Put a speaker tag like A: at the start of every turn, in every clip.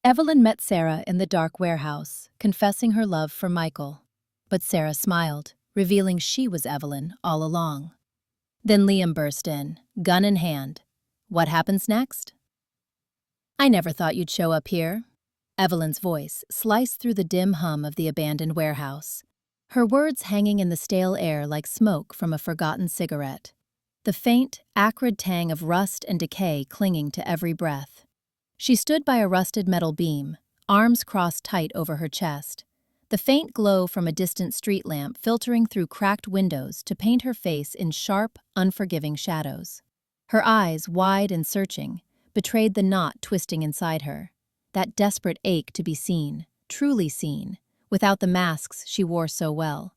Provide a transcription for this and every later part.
A: Evelyn met Sarah in the dark warehouse, confessing her love for Michael. But Sarah smiled, revealing she was Evelyn all along. Then Liam burst in, gun in hand. What happens next? I never thought you'd show up here. Evelyn's voice sliced through the dim hum of the abandoned warehouse, her words hanging in the stale air like smoke from a forgotten cigarette, the faint, acrid tang of rust and decay clinging to every breath. She stood by a rusted metal beam, arms crossed tight over her chest, the faint glow from a distant street lamp filtering through cracked windows to paint her face in sharp, unforgiving shadows. Her eyes, wide and searching, betrayed the knot twisting inside her, that desperate ache to be seen, truly seen, without the masks she wore so well.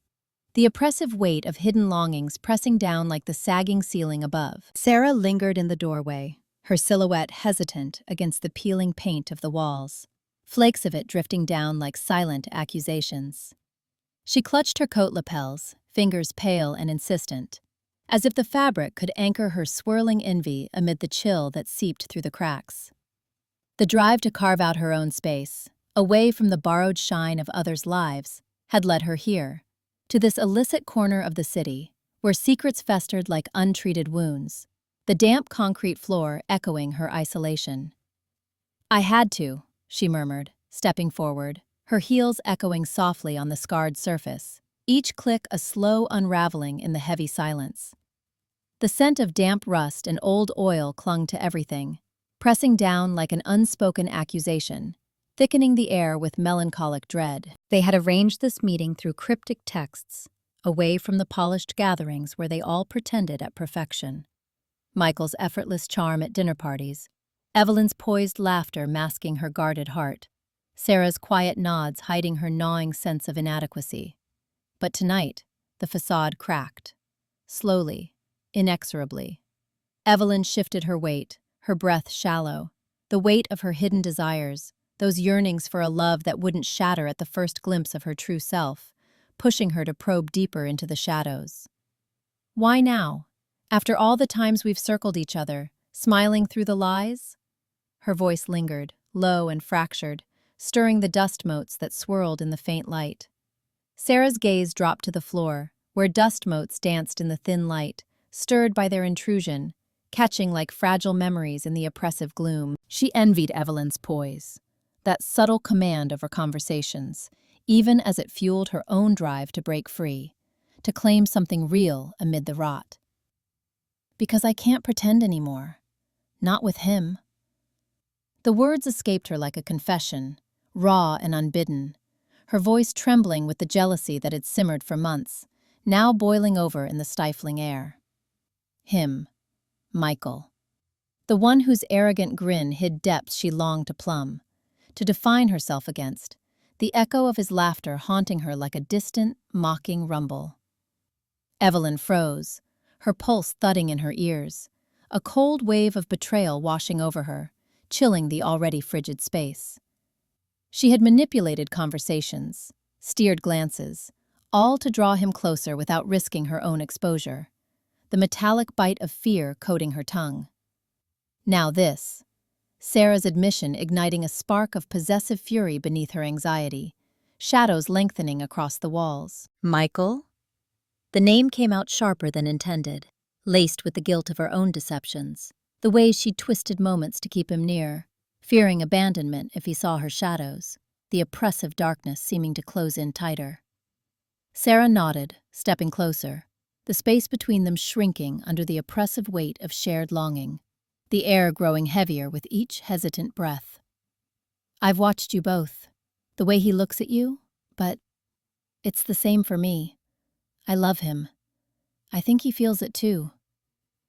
A: The oppressive weight of hidden longings pressing down like the sagging ceiling above. Sarah lingered in the doorway, her silhouette hesitant against the peeling paint of the walls, flakes of it drifting down like silent accusations. She clutched her coat lapels, fingers pale and insistent, as if the fabric could anchor her swirling envy amid the chill that seeped through the cracks. The drive to carve out her own space, away from the borrowed shine of others' lives, had led her here, to this illicit corner of the city, where secrets festered like untreated wounds, the damp concrete floor echoing her isolation. I had to, she murmured, stepping forward, her heels echoing softly on the scarred surface, each click a slow unraveling in the heavy silence. The scent of damp rust and old oil clung to everything, pressing down like an unspoken accusation, thickening the air with melancholic dread. They had arranged this meeting through cryptic texts, away from the polished gatherings where they all pretended at perfection. Michael's effortless charm at dinner parties, Evelyn's poised laughter masking her guarded heart, Sarah's quiet nods hiding her gnawing sense of inadequacy. But tonight, the facade cracked. Slowly, inexorably. Evelyn shifted her weight, her breath shallow, the weight of her hidden desires, those yearnings for a love that wouldn't shatter at the first glimpse of her true self, pushing her to probe deeper into the shadows. Why now? After all the times we've circled each other, smiling through the lies? Her voice lingered, low and fractured, stirring the dust motes that swirled in the faint light. Sarah's gaze dropped to the floor, where dust motes danced in the thin light, stirred by their intrusion, catching like fragile memories in the oppressive gloom. She envied Evelyn's poise, that subtle command over conversations, even as it fueled her own drive to break free, to claim something real amid the rot. Because I can't pretend anymore. Not with him. The words escaped her like a confession, raw and unbidden, her voice trembling with the jealousy that had simmered for months, now boiling over in the stifling air. Him. Michael. The one whose arrogant grin hid depths she longed to plumb, to define herself against, the echo of his laughter haunting her like a distant, mocking rumble. Evelyn froze, her pulse thudding in her ears, a cold wave of betrayal washing over her, chilling the already frigid space. She had manipulated conversations, steered glances, all to draw him closer without risking her own exposure, the metallic bite of fear coating her tongue. Now this, Sarah's admission igniting a spark of possessive fury beneath her anxiety, shadows lengthening across the walls. Michael? The name came out sharper than intended, laced with the guilt of her own deceptions, the ways she'd twisted moments to keep him near, fearing abandonment if he saw her shadows, the oppressive darkness seeming to close in tighter. Sarah nodded, stepping closer, the space between them shrinking under the oppressive weight of shared longing, the air growing heavier with each hesitant breath. I've watched you both, the way he looks at you, but it's the same for me. I love him. I think he feels it too.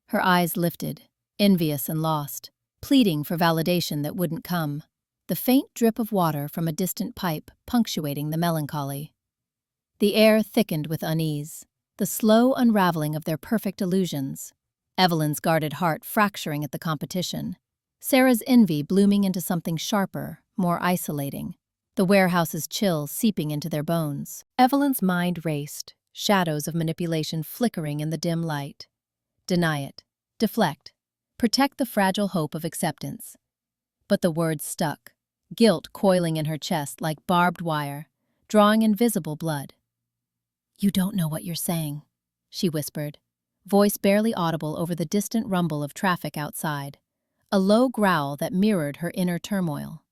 A: Her eyes lifted, envious and lost, pleading for validation that wouldn't come, the faint drip of water from a distant pipe punctuating the melancholy. The air thickened with unease, the slow unraveling of their perfect illusions, Evelyn's guarded heart fracturing at the competition, Sarah's envy blooming into something sharper, more isolating, the warehouse's chill seeping into their bones. Evelyn's mind raced, shadows of manipulation flickering in the dim light. Deny it. Deflect. Protect the fragile hope of acceptance. But the words stuck, guilt coiling in her chest like barbed wire, drawing invisible blood. "You don't know what you're saying," she whispered, voice barely audible over the distant rumble of traffic outside, a low growl that mirrored her inner turmoil.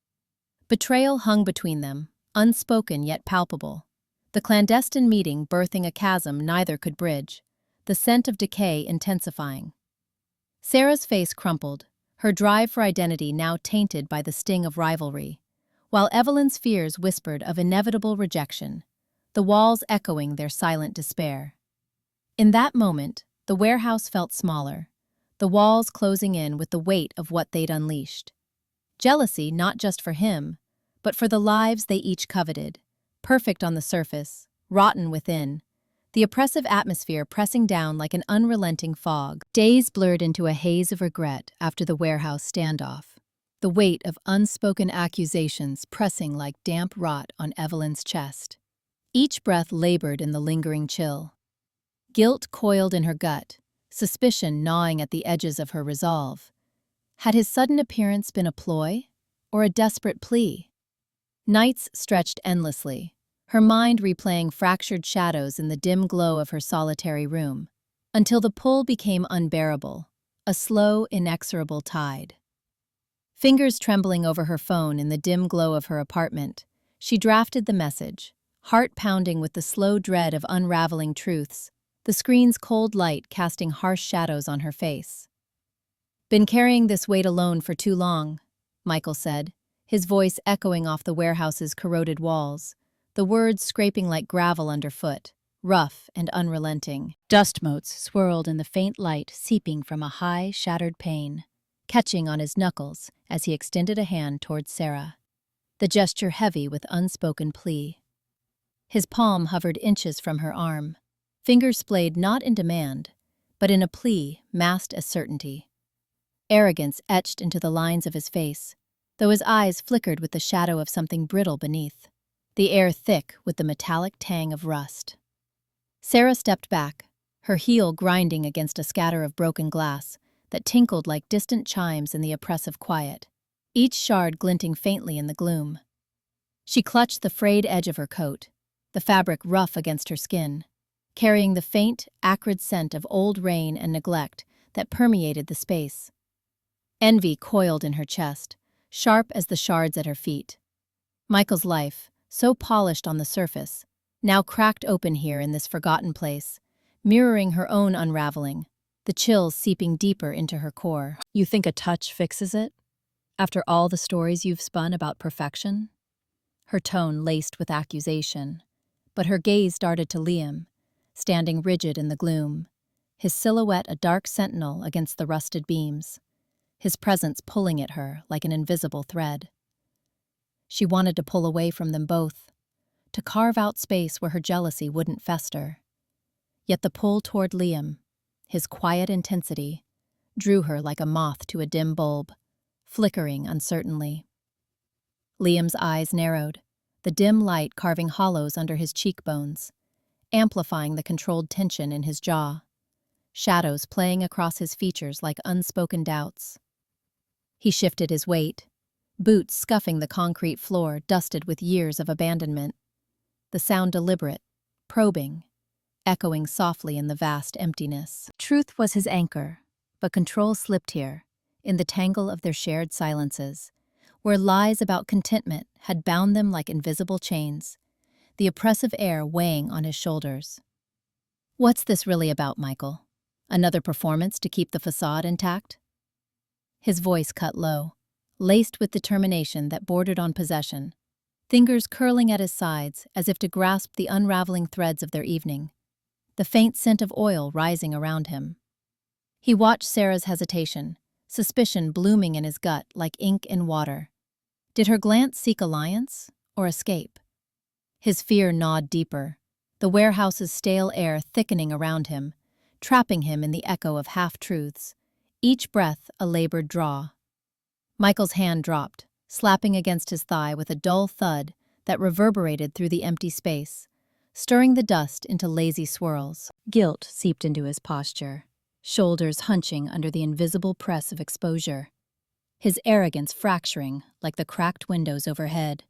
A: Betrayal hung between them, unspoken yet palpable, the clandestine meeting birthing a chasm neither could bridge, the scent of decay intensifying. Sarah's face crumpled, her drive for identity now tainted by the sting of rivalry, while Evelyn's fears whispered of inevitable rejection, the walls echoing their silent despair. In that moment, the warehouse felt smaller, the walls closing in with the weight of what they'd unleashed. Jealousy not just for him, but for the lives they each coveted, perfect on the surface, rotten within, the oppressive atmosphere pressing down like an unrelenting fog. Days blurred into a haze of regret after the warehouse standoff, the weight of unspoken accusations pressing like damp rot on Evelyn's chest. Each breath labored in the lingering chill. Guilt coiled in her gut, suspicion gnawing at the edges of her resolve. Had his sudden appearance been a ploy, or a desperate plea? Nights stretched endlessly, her mind replaying fractured shadows in the dim glow of her solitary room, until the pull became unbearable, a slow, inexorable tide. Fingers trembling over her phone in the dim glow of her apartment, she drafted the message, heart pounding with the slow dread of unraveling truths, the screen's cold light casting harsh shadows on her face. "Been carrying this weight alone for too long," Michael said, his voice echoing off the warehouse's corroded walls, the words scraping like gravel underfoot, rough and unrelenting. Dust motes swirled in the faint light seeping from a high, shattered pane, catching on his knuckles as he extended a hand towards Sarah, the gesture heavy with unspoken plea. His palm hovered inches from her arm, fingers splayed not in demand, but in a plea masked as certainty. Arrogance etched into the lines of his face, though his eyes flickered with the shadow of something brittle beneath, the air thick with the metallic tang of rust. Sarah stepped back, her heel grinding against a scatter of broken glass that tinkled like distant chimes in the oppressive quiet, each shard glinting faintly in the gloom. She clutched the frayed edge of her coat, the fabric rough against her skin, carrying the faint, acrid scent of old rain and neglect that permeated the space. Envy coiled in her chest, sharp as the shards at her feet. Michael's life, so polished on the surface, now cracked open here in this forgotten place, mirroring her own unraveling, the chills seeping deeper into her core. "You think a touch fixes it? After all the stories you've spun about perfection?" Her tone laced with accusation, but her gaze darted to Liam, standing rigid in the gloom, his silhouette a dark sentinel against the rusted beams, his presence pulling at her like an invisible thread. She wanted to pull away from them both, to carve out space where her jealousy wouldn't fester. Yet the pull toward Liam, his quiet intensity, drew her like a moth to a dim bulb, flickering uncertainly. Liam's eyes narrowed, the dim light carving hollows under his cheekbones, amplifying the controlled tension in his jaw, shadows playing across his features like unspoken doubts. He shifted his weight, boots scuffing the concrete floor dusted with years of abandonment, the sound deliberate, probing, echoing softly in the vast emptiness. Truth was his anchor, but control slipped here, in the tangle of their shared silences, where lies about contentment had bound them like invisible chains, the oppressive air weighing on his shoulders. "What's this really about, Michael? Another performance to keep the facade intact?" His voice cut low, laced with determination that bordered on possession, fingers curling at his sides as if to grasp the unraveling threads of their evening, the faint scent of oil rising around him. He watched Sarah's hesitation, suspicion blooming in his gut like ink in water. Did her glance seek alliance or escape? His fear gnawed deeper, the warehouse's stale air thickening around him, trapping him in the echo of half-truths, each breath a labored draw. Michael's hand dropped, slapping against his thigh with a dull thud that reverberated through the empty space, stirring the dust into lazy swirls. Guilt seeped into his posture, shoulders hunching under the invisible press of exposure. his arrogance fracturing like the cracked windows overhead,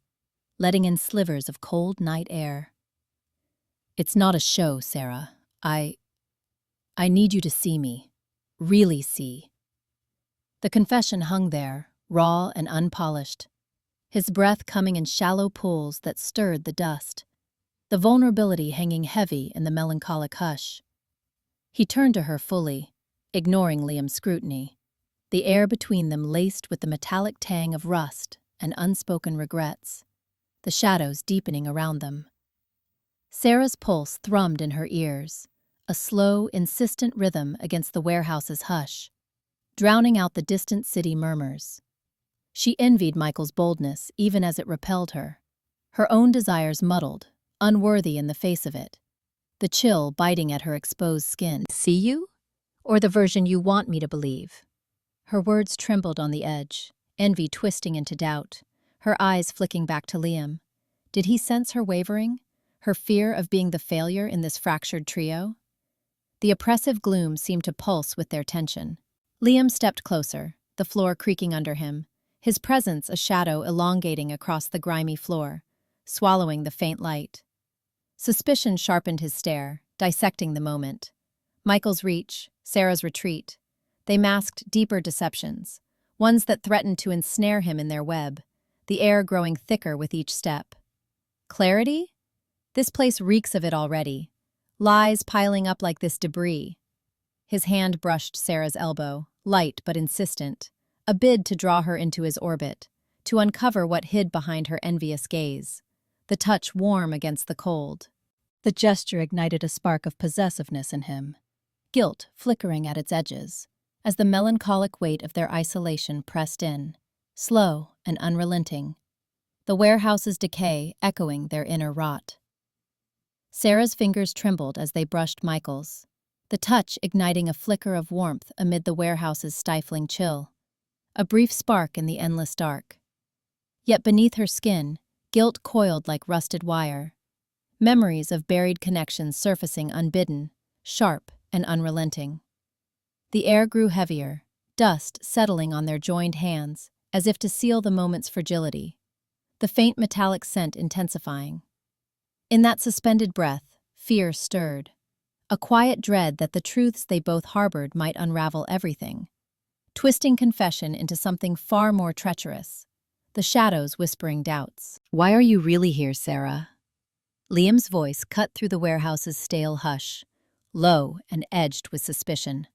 A: letting in slivers of cold night air. "It's not a show, Sarah. I need you to see me. Really see." The confession hung there, raw and unpolished, his breath coming in shallow pools that stirred the dust, the vulnerability hanging heavy in the melancholic hush. He turned to her fully, ignoring Liam's scrutiny, the air between them laced with the metallic tang of rust and unspoken regrets, the shadows deepening around them. Sarah's pulse thrummed in her ears, a slow, insistent rhythm against the warehouse's hush, drowning out the distant city murmurs. She envied Michael's boldness even as it repelled her, her own desires muddled, unworthy in the face of it, the chill biting at her exposed skin. "See you? Or the version you want me to believe?" Her words trembled on the edge, envy twisting into doubt, her eyes flicking back to Liam. Did he sense her wavering, her fear of being the failure in this fractured trio? The oppressive gloom seemed to pulse with their tension. Liam stepped closer, the floor creaking under him, his presence a shadow elongating across the grimy floor, swallowing the faint light. Suspicion sharpened his stare, dissecting the moment. Michael's reach, Sarah's retreat. They masked deeper deceptions, ones that threatened to ensnare him in their web, the air growing thicker with each step. Clarity? This place reeks of it already. Lies piling up like this debris. His hand brushed Sarah's elbow, light but insistent, a bid to draw her into his orbit, to uncover what hid behind her envious gaze, the touch warm against the cold. The gesture ignited a spark of possessiveness in him, guilt flickering at its edges, as the melancholic weight of their isolation pressed in, slow and unrelenting, the warehouse's decay echoing their inner rot. Sarah's fingers trembled as they brushed Michael's, the touch igniting a flicker of warmth amid the warehouse's stifling chill, a brief spark in the endless dark. Yet beneath her skin, guilt coiled like rusted wire, memories of buried connections surfacing unbidden, sharp and unrelenting. The air grew heavier, dust settling on their joined hands, as if to seal the moment's fragility, the faint metallic scent intensifying. In that suspended breath, fear stirred, a quiet dread that the truths they both harbored might unravel everything, twisting confession into something far more treacherous, the shadows whispering doubts. "Why are you really here, Sarah?" Liam's voice cut through the warehouse's stale hush, low and edged with suspicion,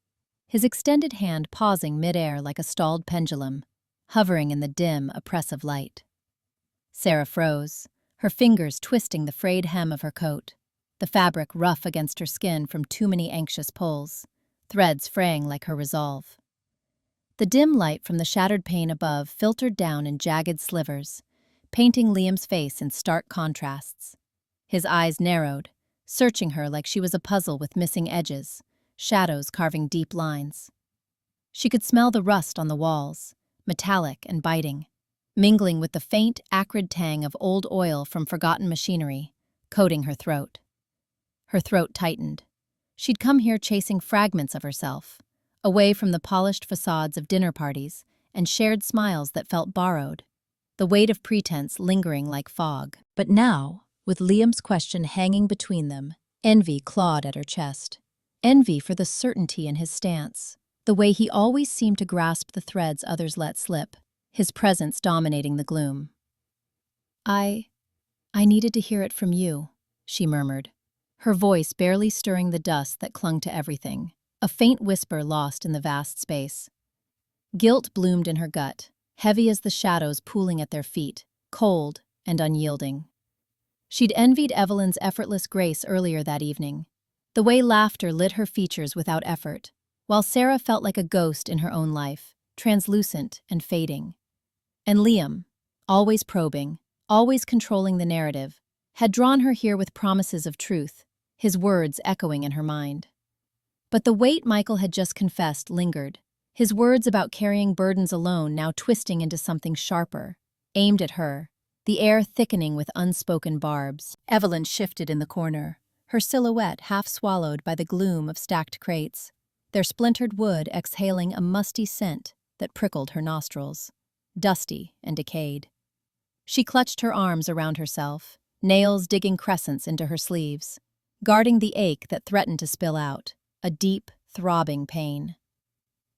A: his extended hand pausing midair like a stalled pendulum, hovering in the dim, oppressive light. Sarah froze, her fingers twisting the frayed hem of her coat, the fabric rough against her skin from too many anxious pulls, threads fraying like her resolve. The dim light from the shattered pane above filtered down in jagged slivers, painting Liam's face in stark contrasts. His eyes narrowed, searching her like she was a puzzle with missing edges, shadows carving deep lines. She could smell the rust on the walls, metallic and biting, mingling with the faint, acrid tang of old oil from forgotten machinery, coating her throat. Her throat tightened. She'd come here chasing fragments of herself, away from the polished facades of dinner parties and shared smiles that felt borrowed, the weight of pretense lingering like fog. But now, with Liam's question hanging between them, envy clawed at her chest. Envy for the certainty in his stance, the way he always seemed to grasp the threads others let slip, his presence dominating the gloom. I needed to hear it from you," she murmured, her voice barely stirring the dust that clung to everything, a faint whisper lost in the vast space. Guilt bloomed in her gut, heavy as the shadows pooling at their feet, cold and unyielding. She'd envied Evelyn's effortless grace earlier that evening, the way laughter lit her features without effort, while Sarah felt like a ghost in her own life, translucent and fading. And Liam, always probing, always controlling the narrative, had drawn her here with promises of truth, his words echoing in her mind. But the weight Michael had just confessed lingered, his words about carrying burdens alone now twisting into something sharper, aimed at her, the air thickening with unspoken barbs. Evelyn shifted in the corner, her silhouette half swallowed by the gloom of stacked crates, their splintered wood exhaling a musty scent that prickled her nostrils, dusty and decayed. She clutched her arms around herself, nails digging crescents into her sleeves, guarding the ache that threatened to spill out, a deep, throbbing pain.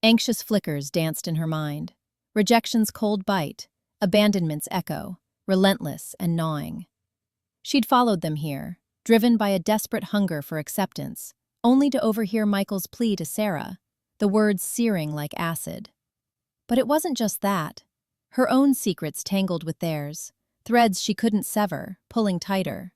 A: Anxious flickers danced in her mind, rejection's cold bite, abandonment's echo, relentless and gnawing. She'd followed them here, driven by a desperate hunger for acceptance, only to overhear Michael's plea to Sarah, the words searing like acid. But it wasn't just that. Her own secrets tangled with theirs, threads she couldn't sever, pulling tighter.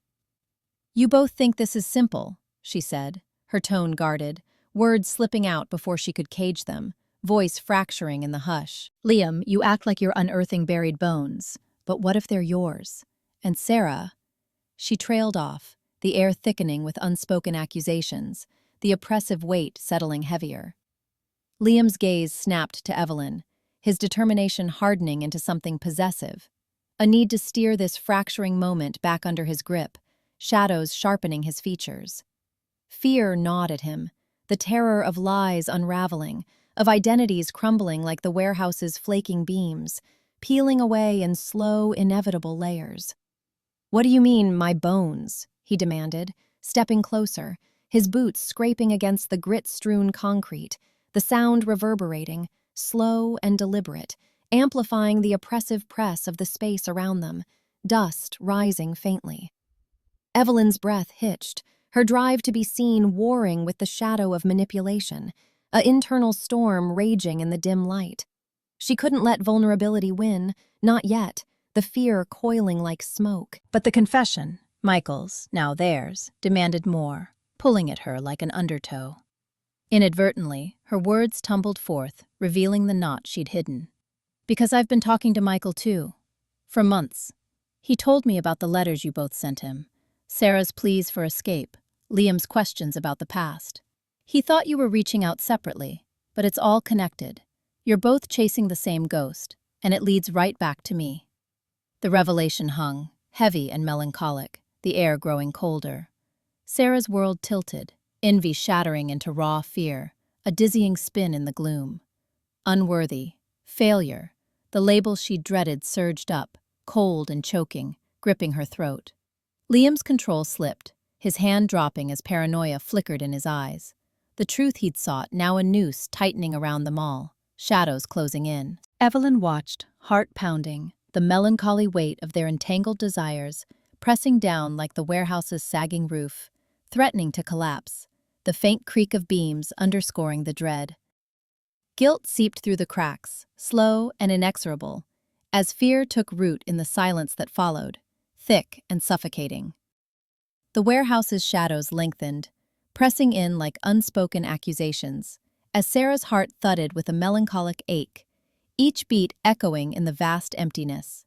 A: "You both think this is simple," she said, her tone guarded, words slipping out before she could cage them, voice fracturing in the hush. "Liam, you act like you're unearthing buried bones, but what if they're yours? And Sarah—" She trailed off, the air thickening with unspoken accusations, the oppressive weight settling heavier. Liam's gaze snapped to Evelyn, his determination hardening into something possessive, a need to steer this fracturing moment back under his grip, shadows sharpening his features. Fear gnawed at him, the terror of lies unraveling, of identities crumbling like the warehouse's flaking beams, peeling away in slow, inevitable layers. "What do you mean, my bones?" he demanded, stepping closer, his boots scraping against the grit-strewn concrete, the sound reverberating, slow and deliberate, amplifying the oppressive press of the space around them, dust rising faintly. Evelyn's breath hitched, her drive to be seen warring with the shadow of manipulation, an internal storm raging in the dim light. She couldn't let vulnerability win, not yet, the fear coiling like smoke. But the confession, Michael's, now theirs, demanded more, pulling at her like an undertow. Inadvertently, her words tumbled forth, revealing the knot she'd hidden. "Because I've been talking to Michael too. For months. He told me about the letters you both sent him, Sarah's pleas for escape, Liam's questions about the past. He thought you were reaching out separately, but it's all connected. You're both chasing the same ghost, and it leads right back to me." The revelation hung, heavy and melancholic, the air growing colder. Sarah's world tilted, envy shattering into raw fear, a dizzying spin in the gloom. Unworthy, failure, the label she dreaded surged up, cold and choking, gripping her throat. Liam's control slipped, his hand dropping as paranoia flickered in his eyes. The truth he'd sought, now a noose tightening around them all, shadows closing in. Evelyn watched, heart pounding, the melancholy weight of their entangled desires pressing down like the warehouse's sagging roof, threatening to collapse, the faint creak of beams underscoring the dread. Guilt seeped through the cracks, slow and inexorable, as fear took root in the silence that followed, thick and suffocating. The warehouse's shadows lengthened, pressing in like unspoken accusations, as Sarah's heart thudded with a melancholic ache, each beat echoing in the vast emptiness.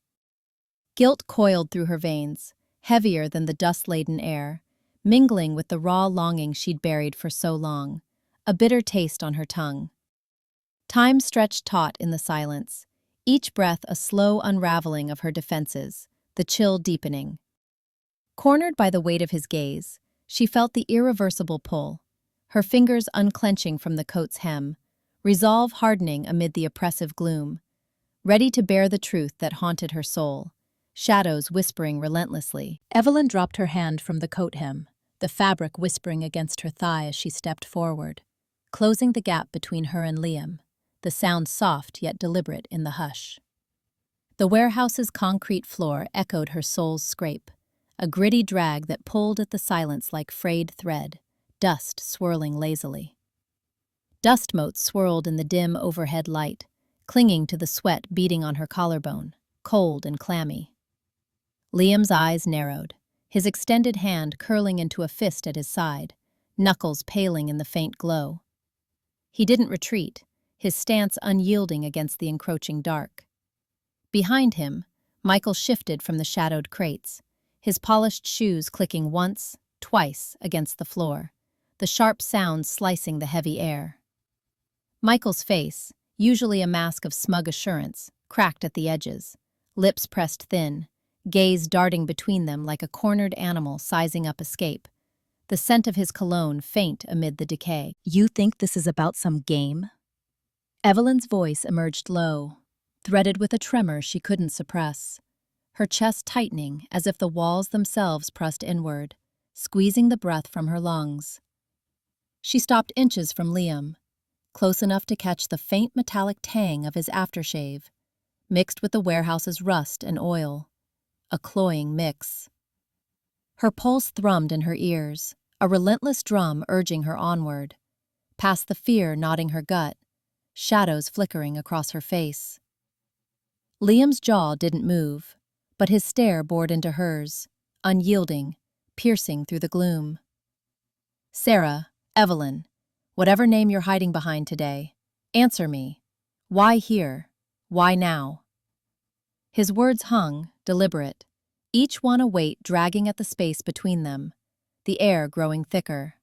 A: Guilt coiled through her veins, heavier than the dust-laden air, mingling with the raw longing she'd buried for so long, a bitter taste on her tongue. Time stretched taut in the silence, each breath a slow unraveling of her defenses, the chill deepening. Cornered by the weight of his gaze, she felt the irreversible pull, her fingers unclenching from the coat's hem, resolve hardening amid the oppressive gloom, ready to bear the truth that haunted her soul, shadows whispering relentlessly. Evelyn dropped her hand from the coat hem, the fabric whispering against her thigh as she stepped forward, closing the gap between her and Liam, the sound soft yet deliberate in the hush. The warehouse's concrete floor echoed her soul's scrape, a gritty drag that pulled at the silence like frayed thread, dust swirling lazily. Dust motes swirled in the dim overhead light, clinging to the sweat beading on her collarbone, cold and clammy. Liam's eyes narrowed, his extended hand curling into a fist at his side, knuckles paling in the faint glow. He didn't retreat, his stance unyielding against the encroaching dark. Behind him, Michael shifted from the shadowed crates, his polished shoes clicking once, twice against the floor, the sharp sound slicing the heavy air. Michael's face, usually a mask of smug assurance, cracked at the edges, lips pressed thin, gaze darting between them like a cornered animal sizing up escape, the scent of his cologne faint amid the decay. "You think this is about some game?" Evelyn's voice emerged low, threaded with a tremor she couldn't suppress, her chest tightening as if the walls themselves pressed inward, squeezing the breath from her lungs. She stopped inches from Liam, close enough to catch the faint metallic tang of his aftershave, mixed with the warehouse's rust and oil, a cloying mix. Her pulse thrummed in her ears, a relentless drum urging her onward, past the fear knotting her gut, shadows flickering across her face. Liam's jaw didn't move, but his stare bored into hers, unyielding, piercing through the gloom. "Sarah, Evelyn, whatever name you're hiding behind today, answer me. Why here? Why now?" His words hung, deliberate, each one a weight dragging at the space between them, the air growing thicker.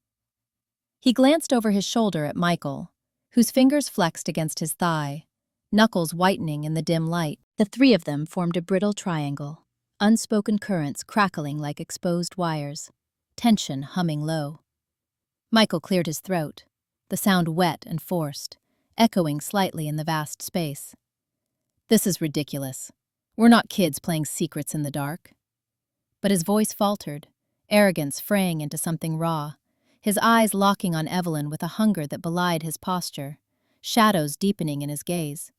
A: He glanced over his shoulder at Michael, whose fingers flexed against his thigh, knuckles whitening in the dim light. The three of them formed a brittle triangle, unspoken currents crackling like exposed wires, tension humming low. Michael cleared his throat, the sound wet and forced, echoing slightly in the vast space. "This is ridiculous. We're not kids playing secrets in the dark." But his voice faltered, arrogance fraying into something raw, his eyes locking on Evelyn with a hunger that belied his posture, shadows deepening in his gaze.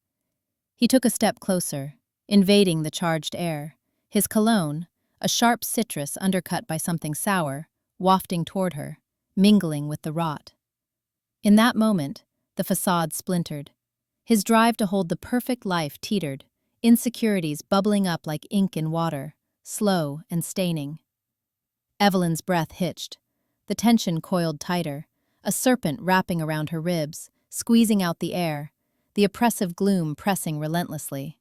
A: He took a step closer, invading the charged air, his cologne, a sharp citrus undercut by something sour, wafting toward her, mingling with the rot. In that moment, the facade splintered. His drive to hold the perfect life teetered, insecurities bubbling up like ink in water, slow and staining. Evelyn's breath hitched. The tension coiled tighter, a serpent wrapping around her ribs, squeezing out the air, the oppressive gloom pressing relentlessly.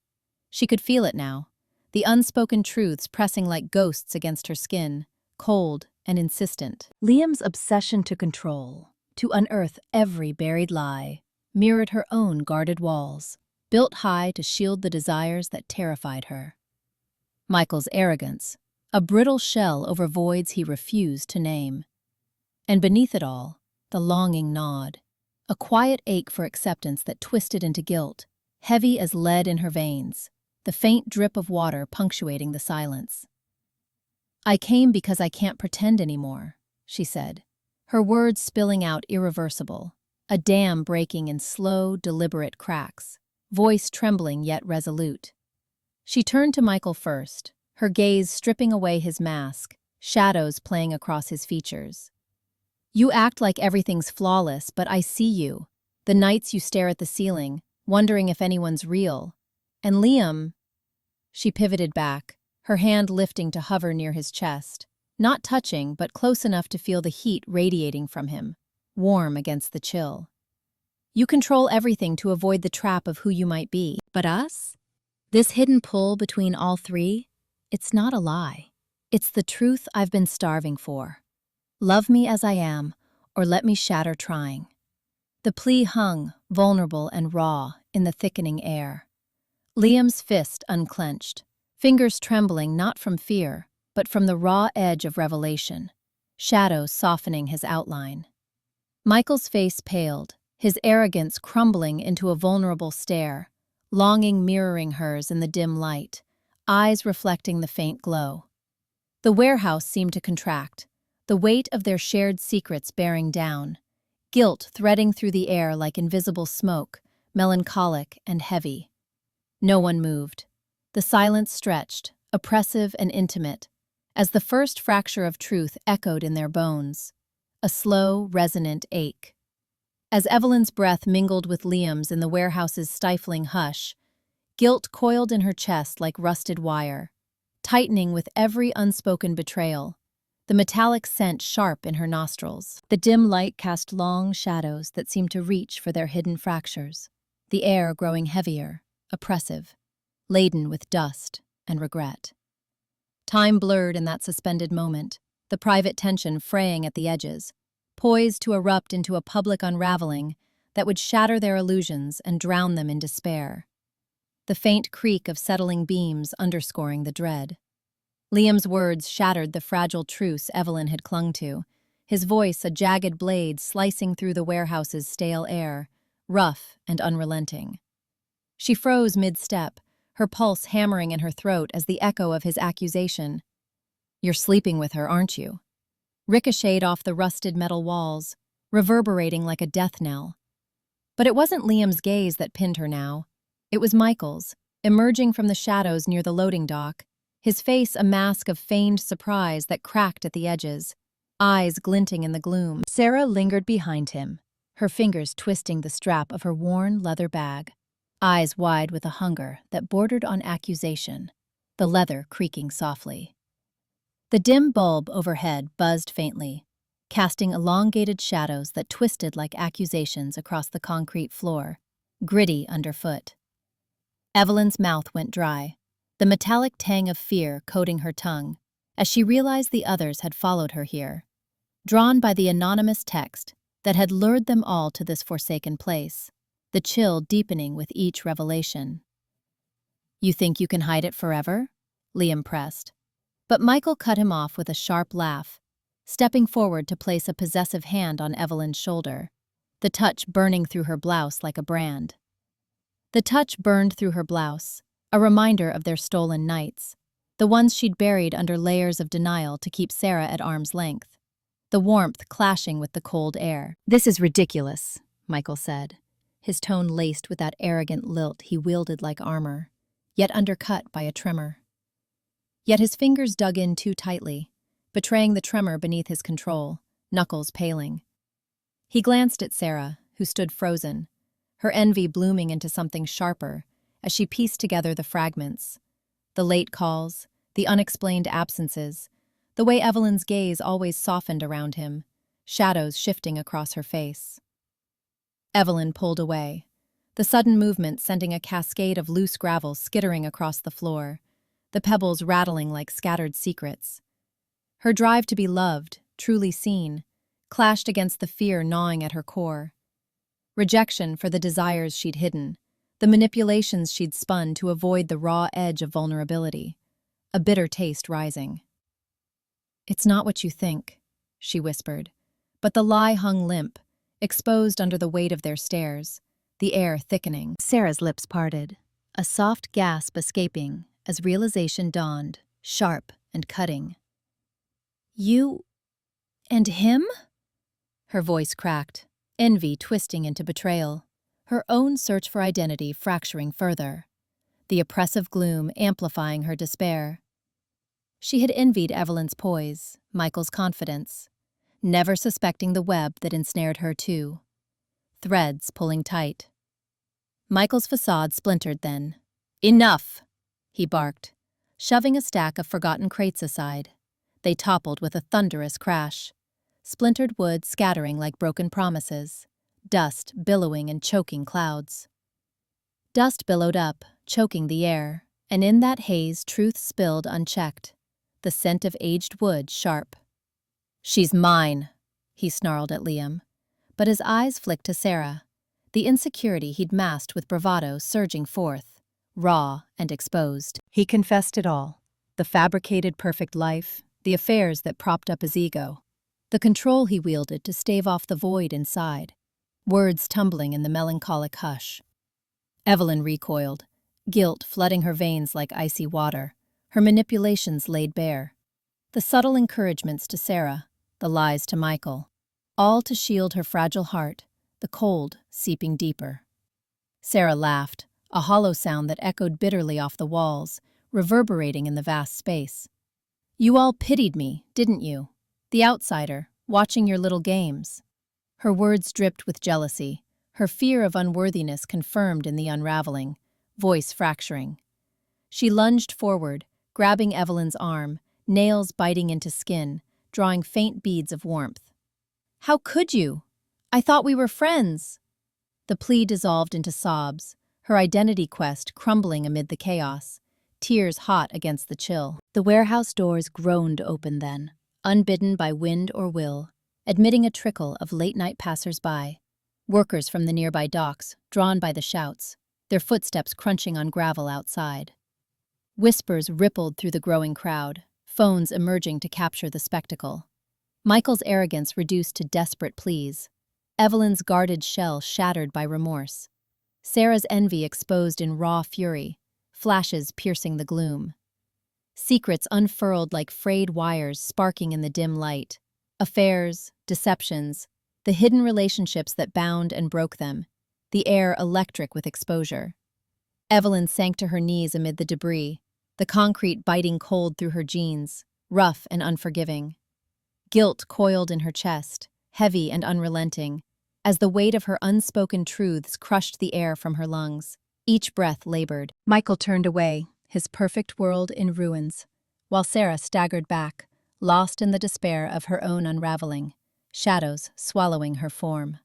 A: She could feel it now, the unspoken truths pressing like ghosts against her skin, cold and insistent. Liam's obsession to control, to unearth every buried lie, mirrored her own guarded walls, built high to shield the desires that terrified her. Michael's arrogance, a brittle shell over voids he refused to name. And beneath it all, the longing gnawed, a quiet ache for acceptance that twisted into guilt, heavy as lead in her veins, the faint drip of water punctuating the silence. "I came because I can't pretend anymore," she said, her words spilling out irreversible, a dam breaking in slow, deliberate cracks, voice trembling yet resolute. She turned to Michael first, her gaze stripping away his mask, shadows playing across his features. "You act like everything's flawless, but I see you. The nights you stare at the ceiling, wondering if anyone's real. And Liam—" She pivoted back, her hand lifting to hover near his chest, not touching but close enough to feel the heat radiating from him, warm against the chill. "You control everything to avoid the trap of who you might be. But us? This hidden pull between all three? It's not a lie. It's the truth I've been starving for. Love me as I am, or let me shatter trying." The plea hung, vulnerable and raw, in the thickening air. Liam's fist unclenched, fingers trembling not from fear, but from the raw edge of revelation, shadows softening his outline. Michael's face paled, his arrogance crumbling into a vulnerable stare, longing mirroring hers in the dim light, eyes reflecting the faint glow. The warehouse seemed to contract, the weight of their shared secrets bearing down, guilt threading through the air like invisible smoke, melancholic and heavy. No one moved. The silence stretched, oppressive and intimate, as the first fracture of truth echoed in their bones, a slow, resonant ache. As Evelyn's breath mingled with Liam's in the warehouse's stifling hush, guilt coiled in her chest like rusted wire, tightening with every unspoken betrayal, the metallic scent sharp in her nostrils. The dim light cast long shadows that seemed to reach for their hidden fractures, the air growing heavier, oppressive, laden with dust and regret. Time blurred in that suspended moment, the private tension fraying at the edges, poised to erupt into a public unraveling that would shatter their illusions and drown them in despair. The faint creak of settling beams underscoring the dread. Liam's words shattered the fragile truce Evelyn had clung to, his voice a jagged blade slicing through the warehouse's stale air, rough and unrelenting. She froze mid-step, her pulse hammering in her throat as the echo of his accusation, "You're sleeping with her, aren't you?" ricocheted off the rusted metal walls, reverberating like a death knell. But it wasn't Liam's gaze that pinned her now. It was Michael's, emerging from the shadows near the loading dock, his face a mask of feigned surprise that cracked at the edges, eyes glinting in the gloom. Sarah lingered behind him, her fingers twisting the strap of her worn leather bag, eyes wide with a hunger that bordered on accusation, the leather creaking softly. The dim bulb overhead buzzed faintly, casting elongated shadows that twisted like accusations across the concrete floor, gritty underfoot. Evelyn's mouth went dry, the metallic tang of fear coating her tongue, as she realized the others had followed her here, drawn by the anonymous text that had lured them all to this forsaken place, the chill deepening with each revelation. "You think you can hide it forever?" Liam pressed. But Michael cut him off with a sharp laugh, stepping forward to place a possessive hand on Evelyn's shoulder, the touch burning through her blouse like a brand. The touch burned through her blouse, a reminder of their stolen nights, the ones she'd buried under layers of denial to keep Sarah at arm's length, the warmth clashing with the cold air. "This is ridiculous," Michael said, his tone laced with that arrogant lilt he wielded like armor, yet undercut by a tremor. Yet his fingers dug in too tightly, betraying the tremor beneath his control, knuckles paling. He glanced at Sarah, who stood frozen, her envy blooming into something sharper as she pieced together the fragments, the late calls, the unexplained absences, the way Evelyn's gaze always softened around him, shadows shifting across her face. Evelyn pulled away, the sudden movement sending a cascade of loose gravel skittering across the floor, the pebbles rattling like scattered secrets. Her drive to be loved, truly seen, clashed against the fear gnawing at her core. Rejection for the desires she'd hidden, the manipulations she'd spun to avoid the raw edge of vulnerability, a bitter taste rising. "It's not what you think," she whispered, but the lie hung limp, exposed under the weight of their stares, the air thickening. Sarah's lips parted, a soft gasp escaping as realization dawned, sharp and cutting. "You and him?" Her voice cracked, envy twisting into betrayal, her own search for identity fracturing further, the oppressive gloom amplifying her despair. She had envied Evelyn's poise, Michael's confidence, never suspecting the web that ensnared her too. Threads pulling tight. Michael's facade splintered then. "Enough!" he barked, shoving a stack of forgotten crates aside. They toppled with a thunderous crash, splintered wood scattering like broken promises, dust billowing in choking clouds. Dust billowed up, choking the air, and in that haze truth spilled unchecked, the scent of aged wood sharp. "She's mine," he snarled at Liam, but his eyes flicked to Sarah, the insecurity he'd masked with bravado surging forth, raw and exposed. He confessed it all, the fabricated perfect life, the affairs that propped up his ego, the control he wielded to stave off the void inside, words tumbling in the melancholic hush. Evelyn recoiled, guilt flooding her veins like icy water, her manipulations laid bare. The subtle encouragements to Sarah, the lies to Michael, all to shield her fragile heart, the cold seeping deeper. Sarah laughed, a hollow sound that echoed bitterly off the walls, reverberating in the vast space. "You all pitied me, didn't you? The outsider, watching your little games." Her words dripped with jealousy, her fear of unworthiness confirmed in the unraveling, voice fracturing. She lunged forward, grabbing Evelyn's arm, nails biting into skin, drawing faint beads of warmth. "How could you? I thought we were friends." The plea dissolved into sobs, her identity quest crumbling amid the chaos, tears hot against the chill. The warehouse doors groaned open then, unbidden by wind or will, admitting a trickle of late-night passers-by, workers from the nearby docks, drawn by the shouts, their footsteps crunching on gravel outside. Whispers rippled through the growing crowd, phones emerging to capture the spectacle. Michael's arrogance reduced to desperate pleas. Evelyn's guarded shell shattered by remorse. Sarah's envy exposed in raw fury, flashes piercing the gloom. Secrets unfurled like frayed wires sparking in the dim light. Affairs, deceptions, the hidden relationships that bound and broke them, the air electric with exposure. Evelyn sank to her knees amid the debris, the concrete biting cold through her jeans, rough and unforgiving. Guilt coiled in her chest, heavy and unrelenting, as the weight of her unspoken truths crushed the air from her lungs. Each breath labored. Michael turned away, his perfect world in ruins, while Sarah staggered back, lost in the despair of her own unraveling, shadows swallowing her form.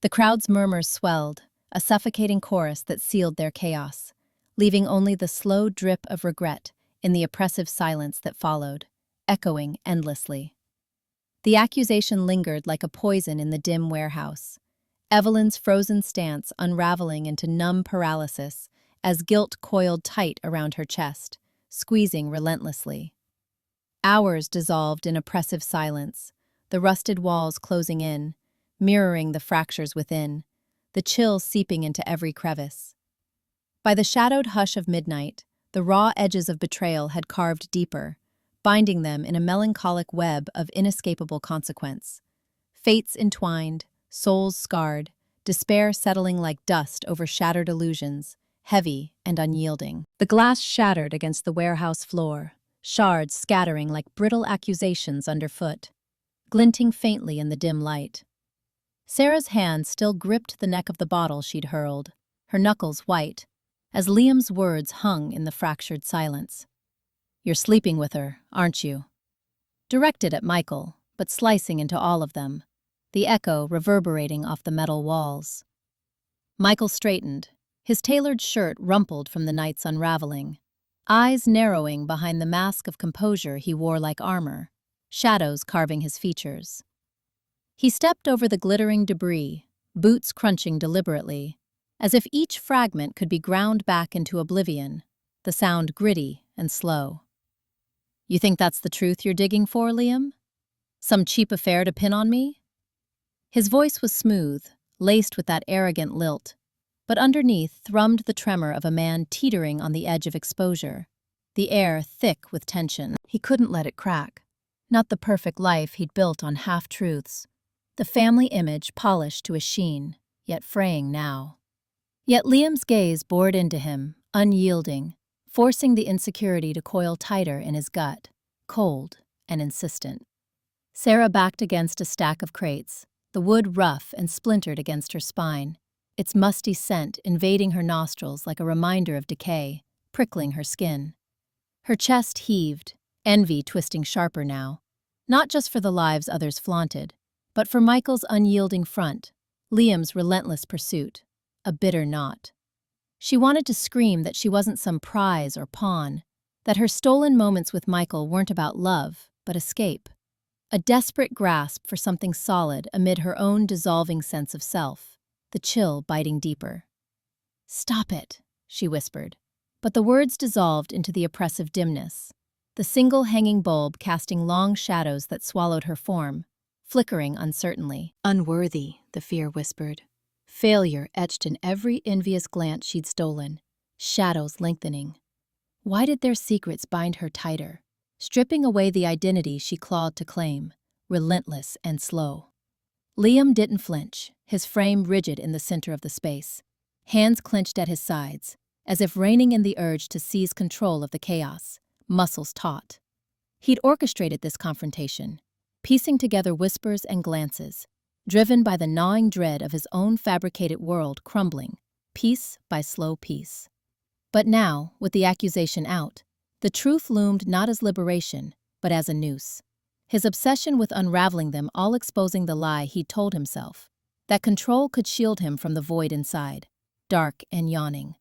A: The crowd's murmurs swelled, a suffocating chorus that sealed their chaos, leaving only the slow drip of regret in the oppressive silence that followed, echoing endlessly. The accusation lingered like a poison in the dim warehouse, Evelyn's frozen stance unraveling into numb paralysis as guilt coiled tight around her chest, squeezing relentlessly. Hours dissolved in oppressive silence, the rusted walls closing in, mirroring the fractures within, the chill seeping into every crevice. By the shadowed hush of midnight, the raw edges of betrayal had carved deeper, binding them in a melancholic web of inescapable consequence. Fates entwined, souls scarred, despair settling like dust over shattered illusions, heavy and unyielding. The glass shattered against the warehouse floor, shards scattering like brittle accusations underfoot, glinting faintly in the dim light. Sarah's hand still gripped the neck of the bottle she'd hurled, her knuckles white, as Liam's words hung in the fractured silence. "You're sleeping with her, aren't you?" Directed at Michael, but slicing into all of them, the echo reverberating off the metal walls. Michael straightened, his tailored shirt rumpled from the night's unraveling, eyes narrowing behind the mask of composure he wore like armor, shadows carving his features. He stepped over the glittering debris, boots crunching deliberately, as if each fragment could be ground back into oblivion, the sound gritty and slow. "You think that's the truth you're digging for, Liam? Some cheap affair to pin on me?" His voice was smooth, laced with that arrogant lilt, but underneath thrummed the tremor of a man teetering on the edge of exposure, the air thick with tension. He couldn't let it crack. Not the perfect life he'd built on half-truths. The family image polished to a sheen, yet fraying now. Yet Liam's gaze bored into him, unyielding, forcing the insecurity to coil tighter in his gut, cold and insistent. Sarah backed against a stack of crates, the wood rough and splintered against her spine, its musty scent invading her nostrils like a reminder of decay, prickling her skin. Her chest heaved, envy twisting sharper now, not just for the lives others flaunted, but for Michael's unyielding front, Liam's relentless pursuit, a bitter knot. She wanted to scream that she wasn't some prize or pawn, that her stolen moments with Michael weren't about love, but escape. A desperate grasp for something solid amid her own dissolving sense of self, the chill biting deeper. "Stop it," she whispered, but the words dissolved into the oppressive dimness, the single hanging bulb casting long shadows that swallowed her form, flickering uncertainly. "Unworthy," the fear whispered. Failure etched in every envious glance she'd stolen, shadows lengthening. Why did their secrets bind her tighter, stripping away the identity she clawed to claim, relentless and slow? Liam didn't flinch, his frame rigid in the center of the space, hands clenched at his sides, as if reining in the urge to seize control of the chaos, muscles taut. He'd orchestrated this confrontation, piecing together whispers and glances, driven by the gnawing dread of his own fabricated world crumbling, piece by slow piece. But now, with the accusation out, the truth loomed not as liberation, but as a noose. His obsession with unraveling them all exposing the lie he'd told himself, that control could shield him from the void inside, dark and yawning.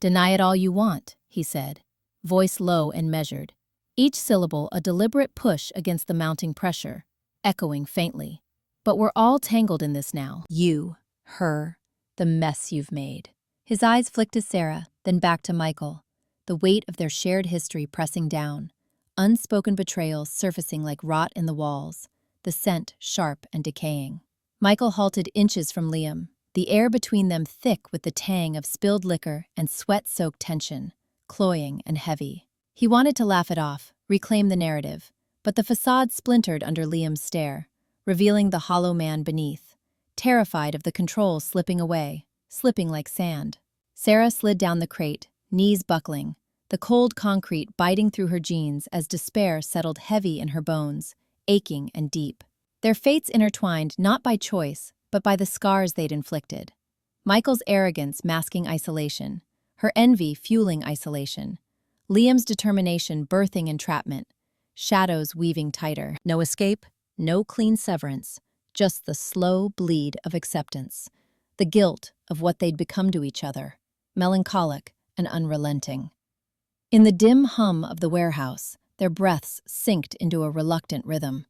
A: "Deny it all you want," he said, voice low and measured, each syllable a deliberate push against the mounting pressure, echoing faintly. "But we're all tangled in this now. You, her, the mess you've made." His eyes flicked to Sarah, then back to Michael, the weight of their shared history pressing down, unspoken betrayals surfacing like rot in the walls, the scent sharp and decaying. Michael halted inches from Liam, the air between them thick with the tang of spilled liquor and sweat-soaked tension, cloying and heavy. He wanted to laugh it off, reclaim the narrative, but the facade splintered under Liam's stare, revealing the hollow man beneath, terrified of the control slipping away, slipping like sand. Sarah slid down the crate, knees buckling, the cold concrete biting through her jeans as despair settled heavy in her bones, aching and deep. Their fates intertwined not by choice, but by the scars they'd inflicted. Michael's arrogance masking isolation, her envy fueling isolation, Liam's determination birthing entrapment, shadows weaving tighter. No escape, no clean severance, just the slow bleed of acceptance, the guilt of what they'd become to each other, melancholic and unrelenting. In the dim hum of the warehouse, their breaths synced into a reluctant rhythm,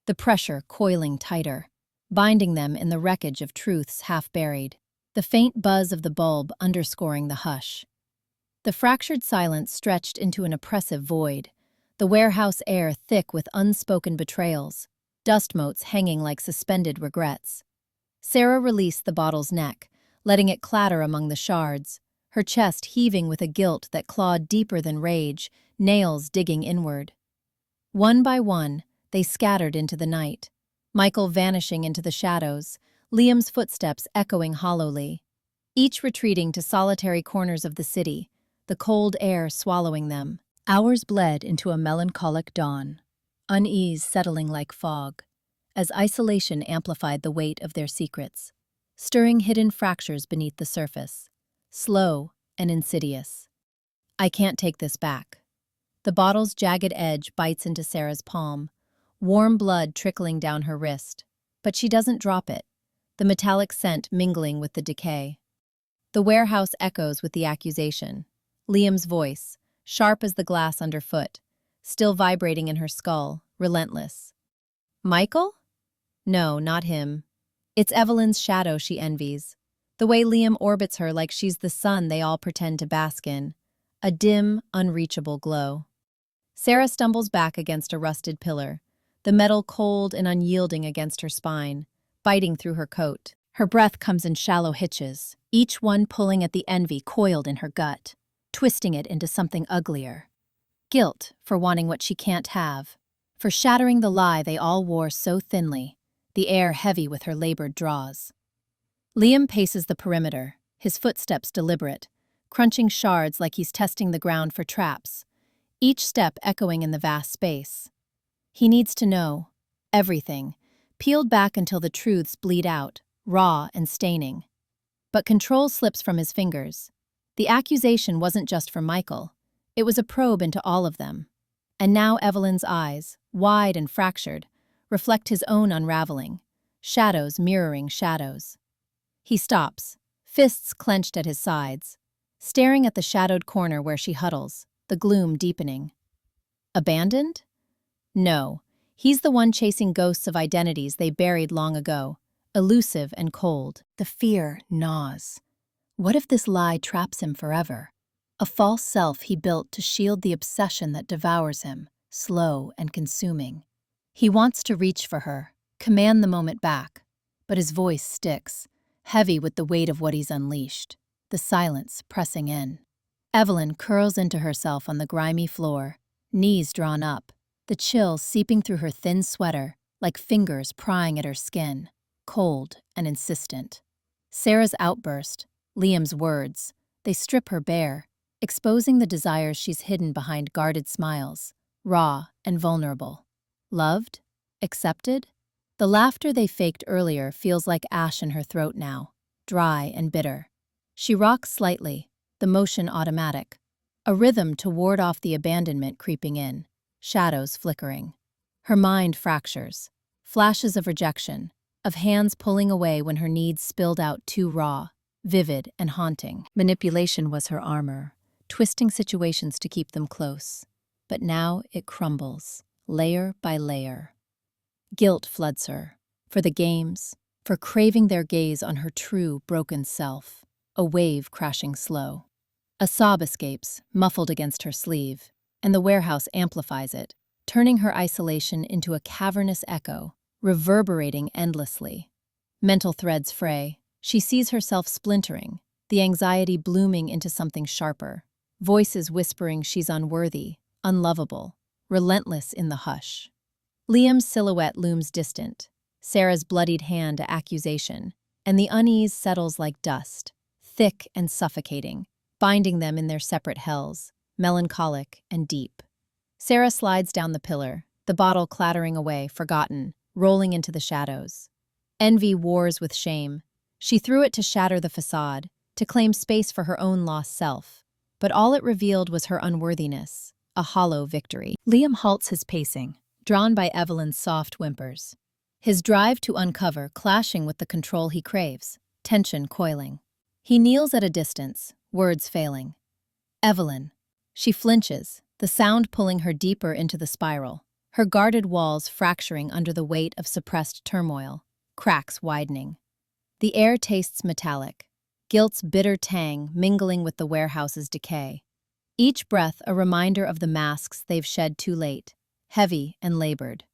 A: the pressure coiling tighter, binding them in the wreckage of truths half buried, the faint buzz of the bulb underscoring the hush. The fractured silence stretched into an oppressive void, the warehouse air thick with unspoken betrayals, dust motes hanging like suspended regrets. Sarah released the bottle's neck, letting it clatter among the shards, her chest heaving with a guilt that clawed deeper than rage, nails digging inward. One by one, they scattered into the night, Michael vanishing into the shadows, Liam's footsteps echoing hollowly, each retreating to solitary corners of the city, the cold air swallowing them. Hours bled into a melancholic dawn, unease settling like fog, as isolation amplified the weight of their secrets, stirring hidden fractures beneath the surface, slow and insidious. I can't take this back. The bottle's jagged edge bites into Sarah's palm, warm blood trickling down her wrist, but she doesn't drop it, the metallic scent mingling with the decay. The warehouse echoes with the accusation, Liam's voice, sharp as the glass underfoot, still vibrating in her skull, relentless. Michael? No, not him. It's Evelyn's shadow she envies, the way Liam orbits her like she's the sun they all pretend to bask in, a dim, unreachable glow. Sarah stumbles back against a rusted pillar, the metal cold and unyielding against her spine, biting through her coat. Her breath comes in shallow hitches, each one pulling at the envy coiled in her gut, twisting it into something uglier. Guilt for wanting what she can't have, for shattering the lie they all wore so thinly, the air heavy with her labored draws. Liam paces the perimeter, his footsteps deliberate, crunching shards like he's testing the ground for traps, each step echoing in the vast space. He needs to know everything, peeled back until the truths bleed out, raw and staining. But control slips from his fingers. The accusation wasn't just for Michael. It was a probe into all of them. And now Evelyn's eyes, wide and fractured, reflect his own unraveling, shadows mirroring shadows. He stops, fists clenched at his sides, staring at the shadowed corner where she huddles, the gloom deepening. Abandoned? No, he's the one chasing ghosts of identities they buried long ago, elusive and cold. The fear gnaws. What if this lie traps him forever? A false self he built to shield the obsession that devours him, slow and consuming. He wants to reach for her, command the moment back, but his voice sticks, heavy with the weight of what he's unleashed, the silence pressing in. Evelyn curls into herself on the grimy floor, knees drawn up, the chill seeping through her thin sweater like fingers prying at her skin, cold and insistent. Sarah's outburst, Liam's words, they strip her bare, exposing the desires she's hidden behind guarded smiles, raw and vulnerable. Loved? Accepted? The laughter they faked earlier feels like ash in her throat now, dry and bitter. She rocks slightly, the motion automatic, a rhythm to ward off the abandonment creeping in, shadows flickering. Her mind fractures, flashes of rejection, of hands pulling away when her needs spilled out too raw, vivid and haunting. Manipulation was her armor, twisting situations to keep them close. But now it crumbles, layer by layer. Guilt floods her, for the games, for craving their gaze on her true, broken self, a wave crashing slow. A sob escapes, muffled against her sleeve, and the warehouse amplifies it, turning her isolation into a cavernous echo, reverberating endlessly. Mental threads fray. She sees herself splintering, the anxiety blooming into something sharper. Voices whispering she's unworthy, unlovable, relentless in the hush. Liam's silhouette looms distant, Sarah's bloodied hand a accusation, and the unease settles like dust, thick and suffocating, binding them in their separate hells, melancholic and deep. Sarah slides down the pillar, the bottle clattering away, forgotten, rolling into the shadows. Envy wars with shame. She threw it to shatter the facade, to claim space for her own lost self. But all it revealed was her unworthiness, a hollow victory. Liam halts his pacing, drawn by Evelyn's soft whimpers. His drive to uncover clashing with the control he craves, tension coiling. He kneels at a distance, words failing. Evelyn. She flinches, the sound pulling her deeper into the spiral, her guarded walls fracturing under the weight of suppressed turmoil, cracks widening. The air tastes metallic, guilt's bitter tang mingling with the warehouse's decay. Each breath a reminder of the masks they've shed too late, heavy and labored.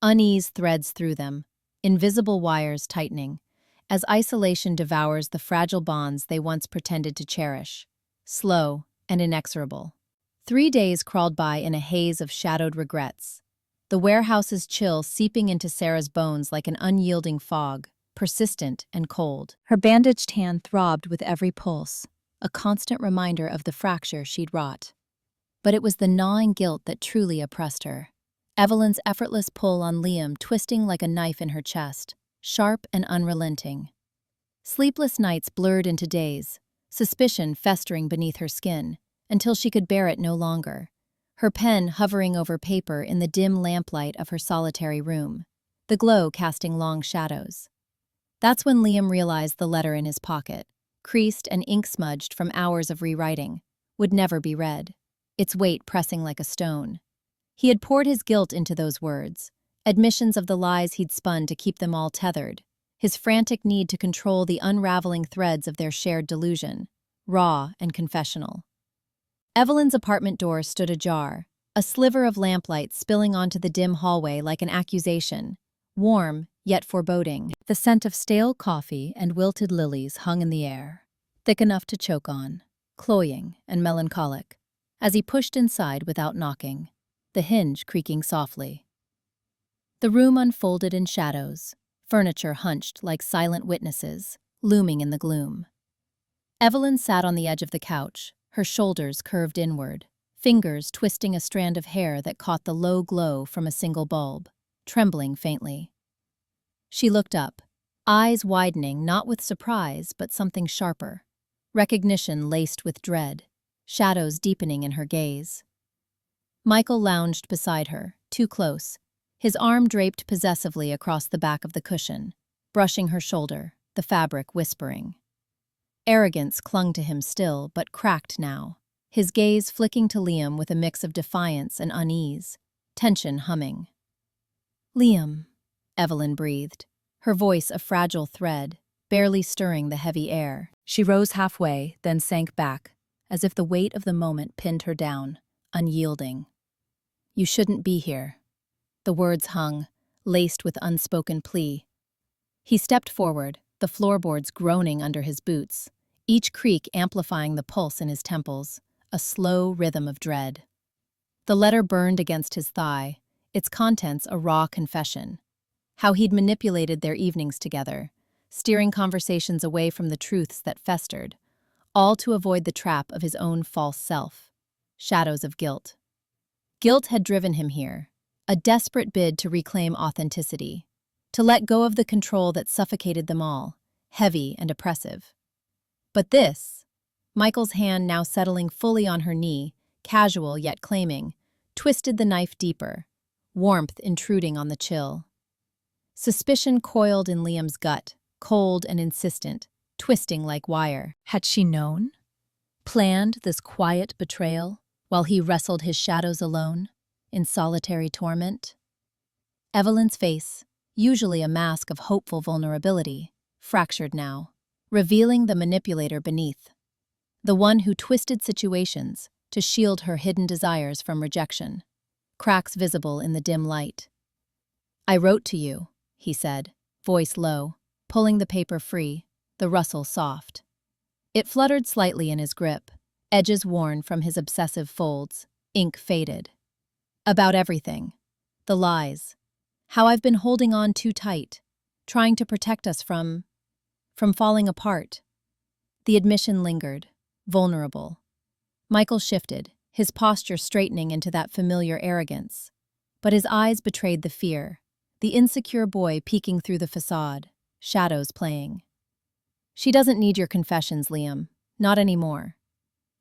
A: Unease threads through them, invisible wires tightening, as isolation devours the fragile bonds they once pretended to cherish, slow and inexorable. 3 days crawled by in a haze of shadowed regrets, the warehouse's chill seeping into Sarah's bones like an unyielding fog, persistent and cold. Her bandaged hand throbbed with every pulse, a constant reminder of the fracture she'd wrought. But it was the gnawing guilt that truly oppressed her. Evelyn's effortless pull on Liam twisting like a knife in her chest, sharp and unrelenting. Sleepless nights blurred into days, suspicion festering beneath her skin, until she could bear it no longer. Her pen hovering over paper in the dim lamplight of her solitary room, the glow casting long shadows. That's when Liam realized the letter in his pocket, creased and ink-smudged from hours of rewriting, would never be read, its weight pressing like a stone. He had poured his guilt into those words, admissions of the lies he'd spun to keep them all tethered, his frantic need to control the unraveling threads of their shared delusion, raw and confessional. Evelyn's apartment door stood ajar, a sliver of lamplight spilling onto the dim hallway like an accusation, warm yet foreboding. The scent of stale coffee and wilted lilies hung in the air, thick enough to choke on, cloying and melancholic, as he pushed inside without knocking, the hinge creaking softly. The room unfolded in shadows, furniture hunched like silent witnesses, looming in the gloom. Evelyn sat on the edge of the couch, her shoulders curved inward, fingers twisting a strand of hair that caught the low glow from a single bulb, trembling faintly. She looked up, eyes widening not with surprise but something sharper, recognition laced with dread, shadows deepening in her gaze. Michael lounged beside her, too close, his arm draped possessively across the back of the cushion, brushing her shoulder, the fabric whispering. Arrogance clung to him still, but cracked now, his gaze flicking to Liam with a mix of defiance and unease, tension humming. "Liam," Evelyn breathed, her voice a fragile thread, barely stirring the heavy air. She rose halfway, then sank back, as if the weight of the moment pinned her down, unyielding. "You shouldn't be here." The words hung, laced with unspoken plea. He stepped forward, the floorboards groaning under his boots, each creak amplifying the pulse in his temples, a slow rhythm of dread. The letter burned against his thigh, its contents a raw confession. How he'd manipulated their evenings together, steering conversations away from the truths that festered, all to avoid the trap of his own false self. Shadows of guilt. Guilt had driven him here, a desperate bid to reclaim authenticity, to let go of the control that suffocated them all, heavy and oppressive. But this, Michael's hand now settling fully on her knee, casual yet claiming, twisted the knife deeper, warmth intruding on the chill. Suspicion coiled in Liam's gut, cold and insistent, twisting like wire. Had she known? Planned this quiet betrayal while he wrestled his shadows alone, in solitary torment? Evelyn's face, usually a mask of hopeful vulnerability, fractured now, revealing the manipulator beneath, the one who twisted situations to shield her hidden desires from rejection, cracks visible in the dim light. "I wrote to you," he said, voice low, pulling the paper free, the rustle soft. It fluttered slightly in his grip, edges worn from his obsessive folds, ink faded. About everything. The lies. How I've been holding on too tight, trying to protect us from falling apart. The admission lingered, vulnerable. Michael shifted, his posture straightening into that familiar arrogance. But his eyes betrayed the fear, the insecure boy peeking through the facade, shadows playing. She doesn't need your confessions, Liam. Not anymore.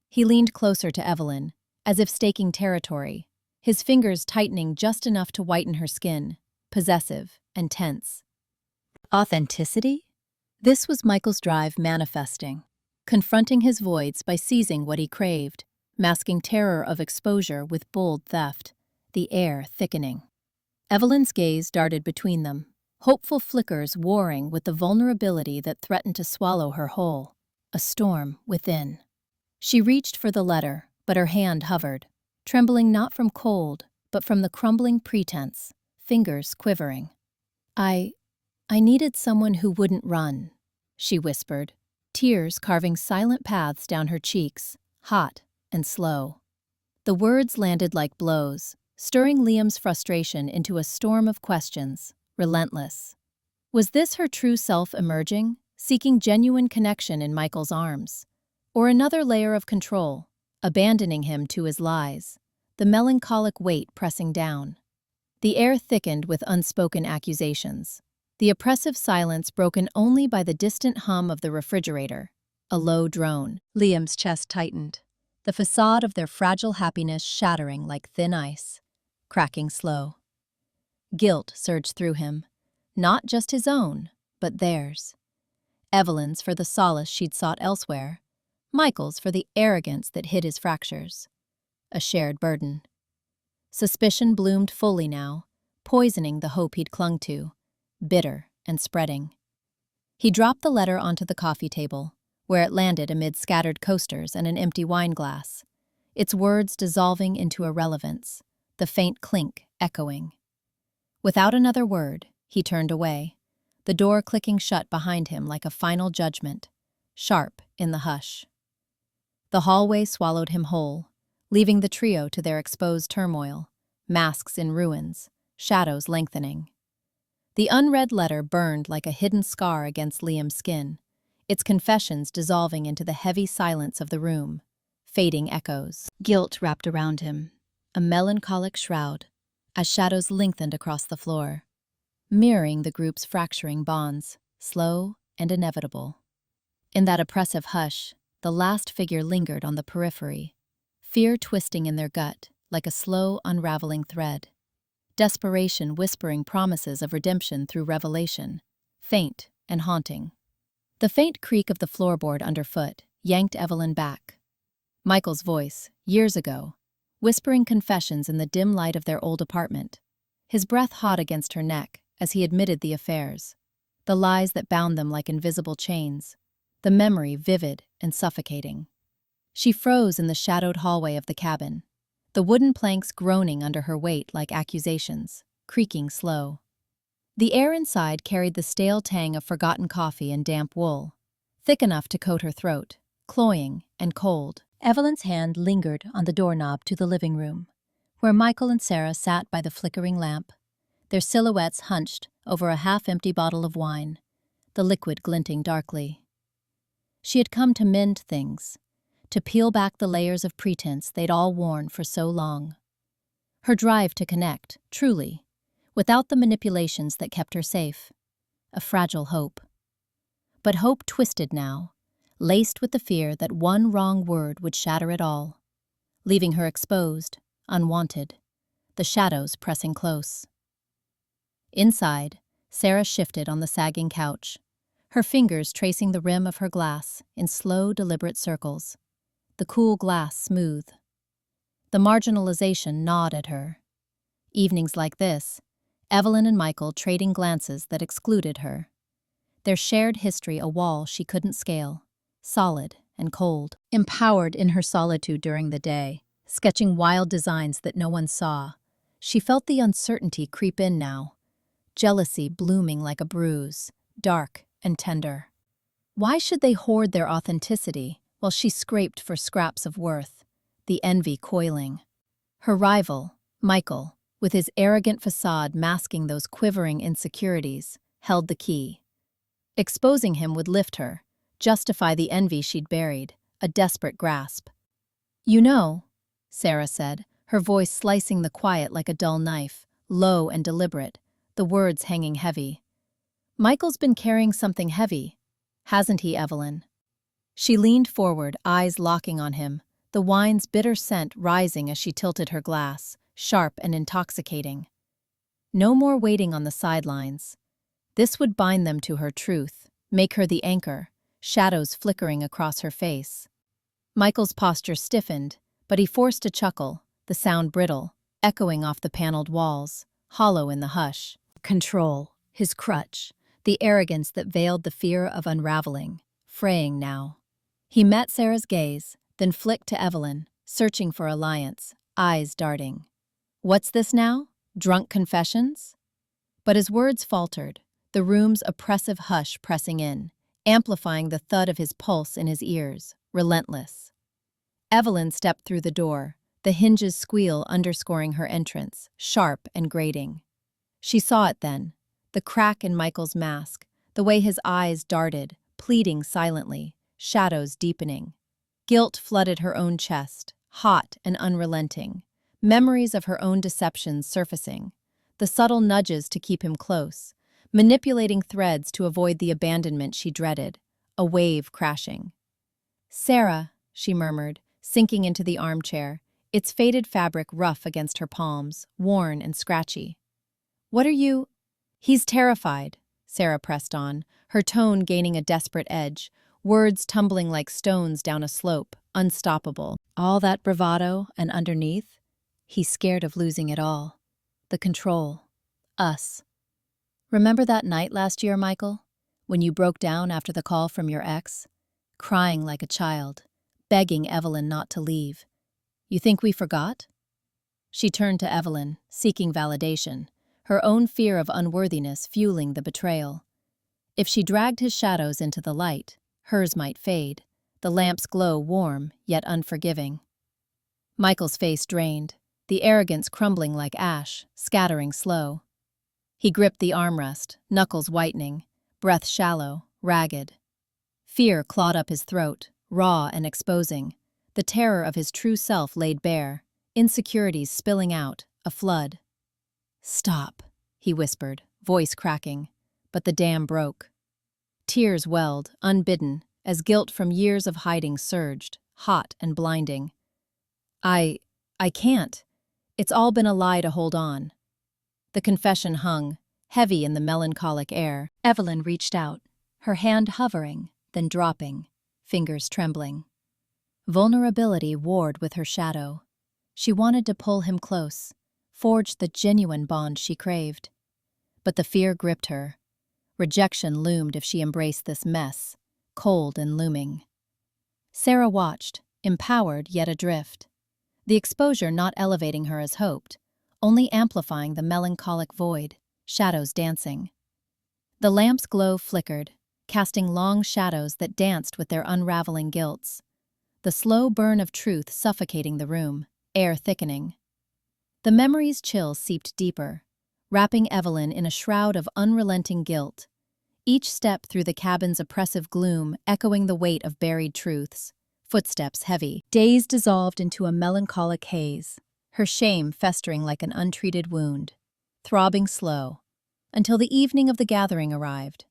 A: He leaned closer to Evelyn, as if staking territory, his fingers tightening just enough to whiten her skin, possessive and tense. Authenticity? This was Michael's drive manifesting, confronting his voids by seizing what he craved, masking terror of exposure with bold theft, the air thickening. Evelyn's gaze darted between them, hopeful flickers warring with the vulnerability that threatened to swallow her whole, a storm within. She reached for the letter, but her hand hovered, trembling not from cold, but from the crumbling pretense, fingers quivering. I needed someone who wouldn't run, she whispered, tears carving silent paths down her cheeks, hot and slow. The words landed like blows, stirring Liam's frustration into a storm of questions, relentless. Was this her true self emerging, seeking genuine connection in Michael's arms? Or another layer of control, abandoning him to his lies, the melancholic weight pressing down? The air thickened with unspoken accusations, the oppressive silence broken only by the distant hum of the refrigerator, a low drone. Liam's chest tightened, the facade of their fragile happiness shattering like thin ice, cracking slow. Guilt surged through him, not just his own, but theirs. Evelyn's for the solace she'd sought elsewhere, Michael's for the arrogance that hid his fractures. A shared burden. Suspicion bloomed fully now, poisoning the hope he'd clung to, bitter and spreading. He dropped the letter onto the coffee table, where it landed amid scattered coasters and an empty wine glass, its words dissolving into irrelevance, the faint clink echoing. Without another word, he turned away, the door clicking shut behind him like a final judgment, sharp in the hush. The hallway swallowed him whole, leaving the trio to their exposed turmoil, masks in ruins, shadows lengthening. The unread letter burned like a hidden scar against Liam's skin, its confessions dissolving into the heavy silence of the room, fading echoes. Guilt wrapped around him, a melancholic shroud, as shadows lengthened across the floor, mirroring the group's fracturing bonds, slow and inevitable. In that oppressive hush, the last figure lingered on the periphery, fear twisting in their gut like a slow, unraveling thread. Desperation whispering promises of redemption through revelation, faint and haunting. The faint creak of the floorboard underfoot yanked Evelyn back. Michael's voice, years ago, whispering confessions in the dim light of their old apartment, his breath hot against her neck as he admitted the affairs, the lies that bound them like invisible chains, the memory vivid and suffocating. She froze in the shadowed hallway of the cabin, the wooden planks groaning under her weight like accusations, creaking slow. The air inside carried the stale tang of forgotten coffee and damp wool, thick enough to coat her throat, cloying and cold. Evelyn's hand lingered on the doorknob to the living room, where Michael and Sarah sat by the flickering lamp, their silhouettes hunched over a half-empty bottle of wine, the liquid glinting darkly. She had come to mend things, to peel back the layers of pretense they'd all worn for so long. Her drive to connect, truly, without the manipulations that kept her safe. A fragile hope. But hope twisted now, laced with the fear that one wrong word would shatter it all, leaving her exposed, unwanted, the shadows pressing close. Inside, Sarah shifted on the sagging couch, her fingers tracing the rim of her glass in slow, deliberate circles, the cool glass smooth. The marginalization gnawed at her. Evenings like this, Evelyn and Michael trading glances that excluded her. Their shared history a wall she couldn't scale, solid and cold. Empowered in her solitude during the day, sketching wild designs that no one saw, she felt the uncertainty creep in now, jealousy blooming like a bruise, dark and tender. Why should they hoard their authenticity while she scraped for scraps of worth, the envy coiling? Her rival, Michael, with his arrogant facade masking those quivering insecurities, held the key. Exposing him would lift her, justify the envy she'd buried, a desperate grasp. "You know," Sarah said, her voice slicing the quiet like a dull knife, low and deliberate, the words hanging heavy. "Michael's been carrying something heavy, hasn't he, Evelyn?" She leaned forward, eyes locking on him, the wine's bitter scent rising as she tilted her glass, sharp and intoxicating. No more waiting on the sidelines. This would bind them to her truth, make her the anchor, shadows flickering across her face. Michael's posture stiffened, but he forced a chuckle, the sound brittle, echoing off the paneled walls, hollow in the hush. Control, his crutch, the arrogance that veiled the fear of unraveling, fraying now. He met Sarah's gaze, then flicked to Evelyn, searching for alliance, eyes darting. "What's this now? Drunk confessions?" But his words faltered, the room's oppressive hush pressing in, amplifying the thud of his pulse in his ears, relentless. Evelyn stepped through the door, the hinges' squeal underscoring her entrance, sharp and grating. She saw it then, the crack in Michael's mask, the way his eyes darted, pleading silently, shadows deepening. Guilt flooded her own chest, hot and unrelenting, memories of her own deceptions surfacing, the subtle nudges to keep him close, manipulating threads to avoid the abandonment she dreaded, a wave crashing. "Sarah," she murmured, sinking into the armchair, its faded fabric rough against her palms, worn and scratchy. "What are you—" "He's terrified," Sarah pressed on, her tone gaining a desperate edge, words tumbling like stones down a slope, unstoppable. All that bravado, and underneath, he's scared of losing it all. The control. Us. Remember that night last year, Michael? When you broke down after the call from your ex? Crying like a child, begging Evelyn not to leave. You think we forgot?" She turned to Evelyn, seeking validation, her own fear of unworthiness fueling the betrayal. If she dragged his shadows into the light, hers might fade, the lamp's glow warm yet unforgiving. Michael's face drained, the arrogance crumbling like ash, scattering slow. He gripped the armrest, knuckles whitening, breath shallow, ragged. Fear clawed up his throat, raw and exposing, the terror of his true self laid bare, insecurities spilling out, a flood. "Stop," he whispered, voice cracking, but the dam broke. Tears welled, unbidden, as guilt from years of hiding surged, hot and blinding. I can't. It's all been a lie to hold on." The confession hung, heavy in the melancholic air. Evelyn reached out, her hand hovering, then dropping, fingers trembling. Vulnerability warred with her shadow. She wanted to pull him close, forge the genuine bond she craved. But the fear gripped her. Rejection loomed if she embraced this mess, cold and looming. Sarah watched, empowered yet adrift. The exposure not elevating her as hoped, only amplifying the melancholic void, shadows dancing. The lamp's glow flickered, casting long shadows that danced with their unraveling guilts. The slow burn of truth suffocating the room, air thickening. The memory's chill seeped deeper, wrapping Evelyn in a shroud of unrelenting guilt, each step through the cabin's oppressive gloom echoing the weight of buried truths, footsteps heavy. Days dissolved into a melancholic haze, her shame festering like an untreated wound, throbbing slow, until the evening of the gathering arrived.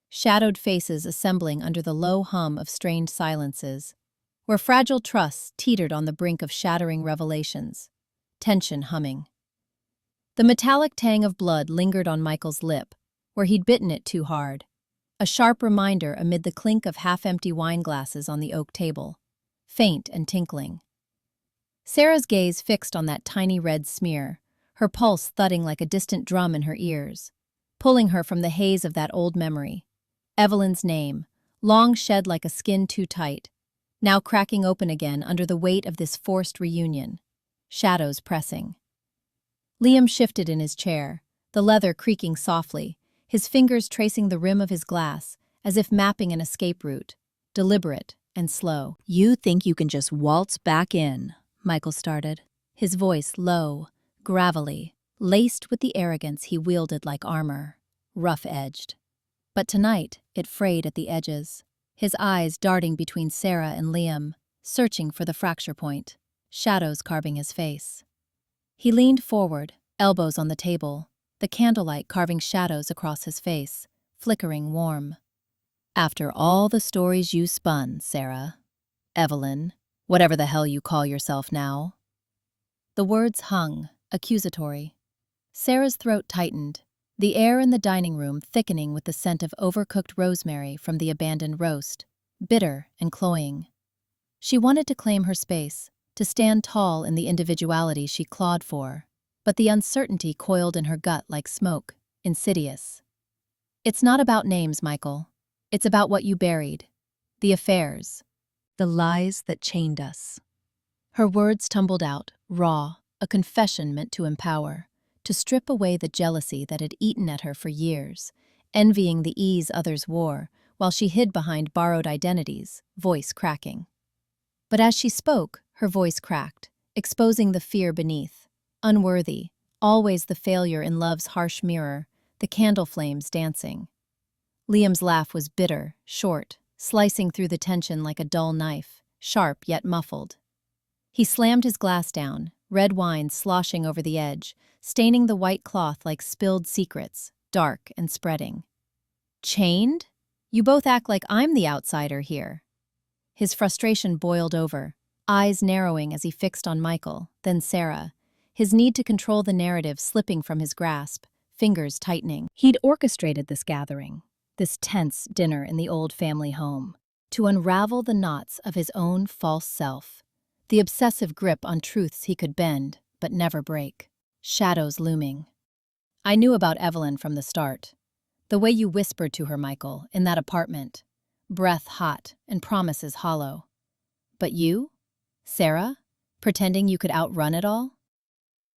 A: Shadowed faces assembling under the low hum of strained silences, where fragile trusts teetered on the brink of shattering revelations, tension humming. The metallic tang of blood lingered on Michael's lip, where he'd bitten it too hard, a sharp reminder amid the clink of half-empty wine glasses on the oak table, faint and tinkling. Sarah's gaze fixed on that tiny red smear, her pulse thudding like a distant drum in her ears, pulling her from the haze of that old memory. Evelyn's name, long shed like a skin too tight, now cracking open again under the weight of this forced reunion, shadows pressing. Liam shifted in his chair, the leather creaking softly, his fingers tracing the rim of his glass as if mapping an escape route, deliberate and slow.
B: "You think you can just waltz back in,"
A: Michael started, his voice low, gravelly, laced with the arrogance he wielded like armor, rough-edged. But tonight it frayed at the edges, his eyes darting between Sarah and Liam, searching for the fracture point, shadows carving his face. He leaned forward, elbows on the table, the candlelight carving shadows across his face, flickering warm. "After all the stories you spun, Sarah, Evelyn, whatever the hell you call yourself now." The words hung, accusatory. Sarah's throat tightened, the air in the dining room thickening with the scent of overcooked rosemary from the abandoned roast, bitter and cloying. She wanted to claim her space, to stand tall in the individuality she clawed for, but the uncertainty coiled in her gut like smoke, insidious. "It's not about names, Michael. It's about what you buried. The affairs.
B: "The lies that chained us."
A: Her words tumbled out, raw, a confession meant to empower, to strip away the jealousy that had eaten at her for years, envying the ease others wore, while she hid behind borrowed identities, voice cracking. But as she spoke, her voice cracked, exposing the fear beneath. Unworthy, always the failure in love's harsh mirror, the candle flames dancing. Liam's laugh was bitter, short, slicing through the tension like a dull knife, sharp yet muffled. He slammed his glass down, red wine sloshing over the edge, staining the white cloth like spilled secrets, dark and spreading. "Chained? You both act like I'm the outsider here." His frustration boiled over, eyes narrowing as he fixed on Michael, then Sarah, his need to control the narrative slipping from his grasp, fingers tightening. He'd orchestrated this gathering, this tense dinner in the old family home, to unravel the knots of his own false self, the obsessive grip on truths he could bend but never break, shadows looming. "I knew about Evelyn from the start. The way you whispered to her, Michael, in that apartment, breath hot and promises hollow. But you? Sarah? Pretending you could outrun it all?"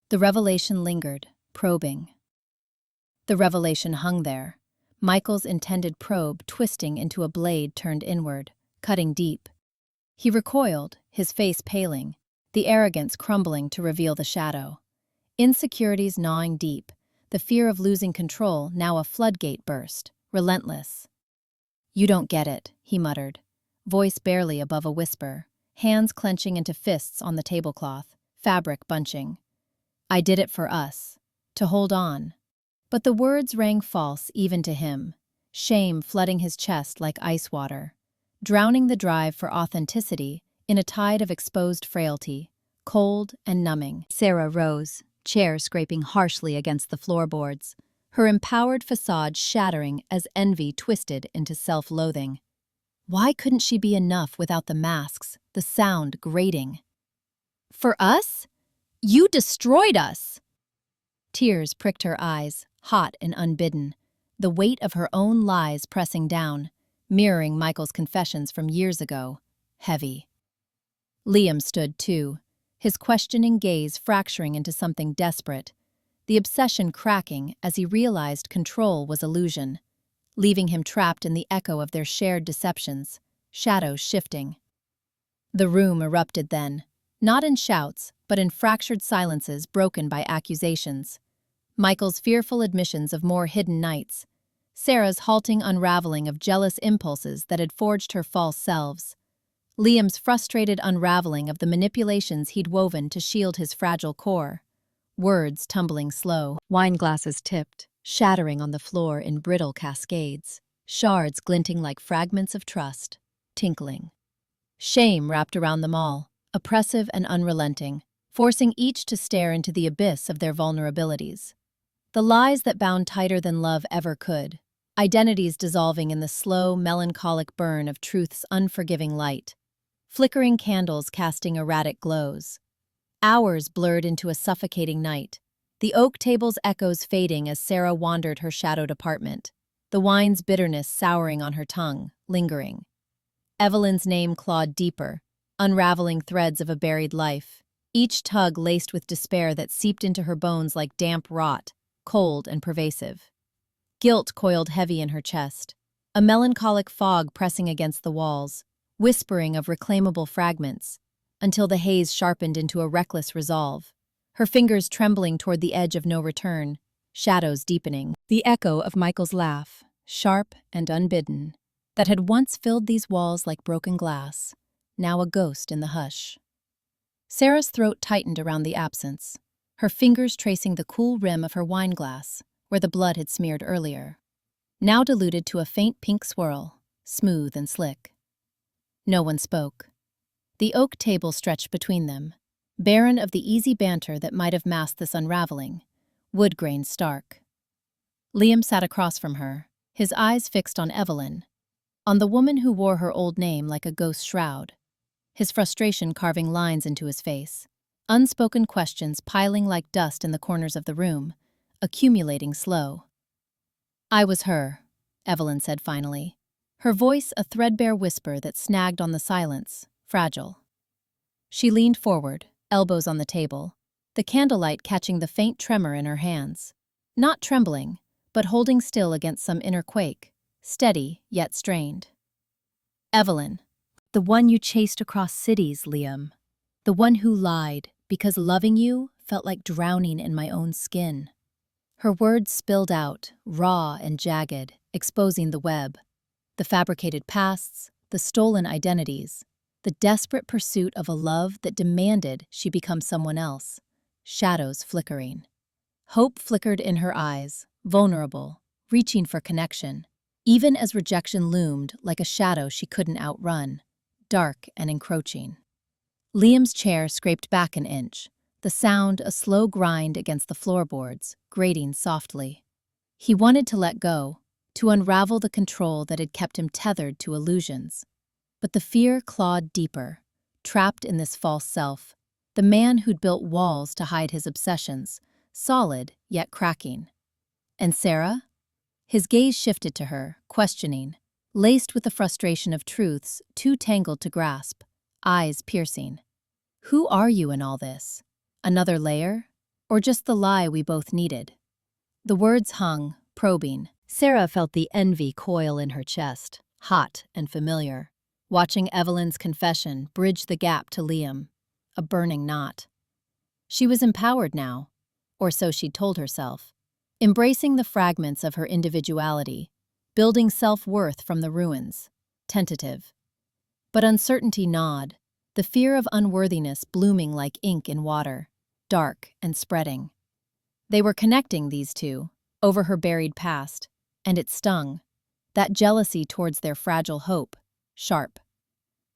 A: The revelation lingered, probing. The revelation hung there, Michael's intended probe twisting into a blade turned inward, cutting deep. He recoiled, his face paling, the arrogance crumbling to reveal the shadow. Insecurities gnawing deep, the fear of losing control now a floodgate burst, relentless. "You don't get it," he muttered, voice barely above a whisper, hands clenching into fists on the tablecloth, fabric bunching. "I did it for us, to hold on." But the words rang false even to him, shame flooding his chest like ice water, drowning the drive for authenticity in a tide of exposed frailty, cold and numbing. Sarah rose, chair scraping harshly against the floorboards, her empowered facade shattering as envy twisted into self-loathing. Why couldn't she be enough without the masks, the sound grating? "For us? You destroyed us!" Tears pricked her eyes, hot and unbidden, the weight of her own lies pressing down, mirroring Michael's confessions from years ago, heavy. Liam stood too, his questioning gaze fracturing into something desperate, the obsession cracking as he realized control was illusion, leaving him trapped in the echo of their shared deceptions, shadows shifting. The room erupted then, not in shouts, but in fractured silences broken by accusations. Michael's fearful admissions of more hidden nights, Sarah's halting unraveling of jealous impulses that had forged her false selves, Liam's frustrated unraveling of the manipulations he'd woven to shield his fragile core, words tumbling slow, wine glasses tipped, shattering on the floor in brittle cascades, shards glinting like fragments of trust, tinkling. Shame wrapped around them all, oppressive and unrelenting, forcing each to stare into the abyss of their vulnerabilities. The lies that bound tighter than love ever could, identities dissolving in the slow, melancholic burn of truth's unforgiving light, flickering candles casting erratic glows. Hours blurred into a suffocating night, the oak table's echoes fading as Sarah wandered her shadowed apartment, the wine's bitterness souring on her tongue, lingering. Evelyn's name clawed deeper, unraveling threads of a buried life, each tug laced with despair that seeped into her bones like damp rot, cold and pervasive. Guilt coiled heavy in her chest. a melancholic fog pressing against the walls, whispering of reclaimable fragments, until the haze sharpened into a reckless resolve, her fingers trembling toward the edge of no return, shadows deepening. The echo of Michael's laugh, sharp and unbidden, that had once filled these walls like broken glass, now a ghost in the hush. Sarah's throat tightened around the absence, her fingers tracing the cool rim of her wineglass, where the blood had smeared earlier, now diluted to a faint pink swirl, smooth and slick. No one spoke. The oak table stretched between them, barren of the easy banter that might have masked this unraveling, wood grain stark. Liam sat across from her, his eyes fixed on Evelyn, on the woman who wore her old name like a ghost shroud, his frustration carving lines into his face, unspoken questions piling like dust in the corners of the room, accumulating slow. "I was her," Evelyn said finally, her voice a threadbare whisper that snagged on the silence, fragile. She leaned forward, elbows on the table, the candlelight catching the faint tremor in her hands. Not trembling, but holding still against some inner quake, steady yet strained. "Evelyn, the one you chased across cities, Liam. The one who lied, because loving you felt like drowning in my own skin." Her words spilled out, raw and jagged, exposing the web. The fabricated pasts, the stolen identities, the desperate pursuit of a love that demanded she become someone else, shadows flickering. Hope flickered in her eyes, vulnerable, reaching for connection, even as rejection loomed like a shadow she couldn't outrun, dark and encroaching. Liam's chair scraped back an inch, the sound a slow grind against the floorboards, grating softly. He wanted to let go, to unravel the control that had kept him tethered to illusions. But the fear clawed deeper, trapped in this false self, the man who'd built walls to hide his obsessions, solid yet cracking. And Sarah? His gaze shifted to her, questioning, laced with the frustration of truths too tangled to grasp, eyes piercing. "Who are you in all this? Another layer? Or just the lie we both needed?" The words hung, probing. Sarah felt the envy coil in her chest, hot and familiar, watching Evelyn's confession bridge the gap to Liam, a burning knot. She was empowered now, or so she'd told herself, embracing the fragments of her individuality, building self-worth from the ruins, tentative. But uncertainty gnawed, the fear of unworthiness blooming like ink in water, dark and spreading. They were connecting, these two, over her buried past, and it stung, that jealousy towards their fragile hope, sharp.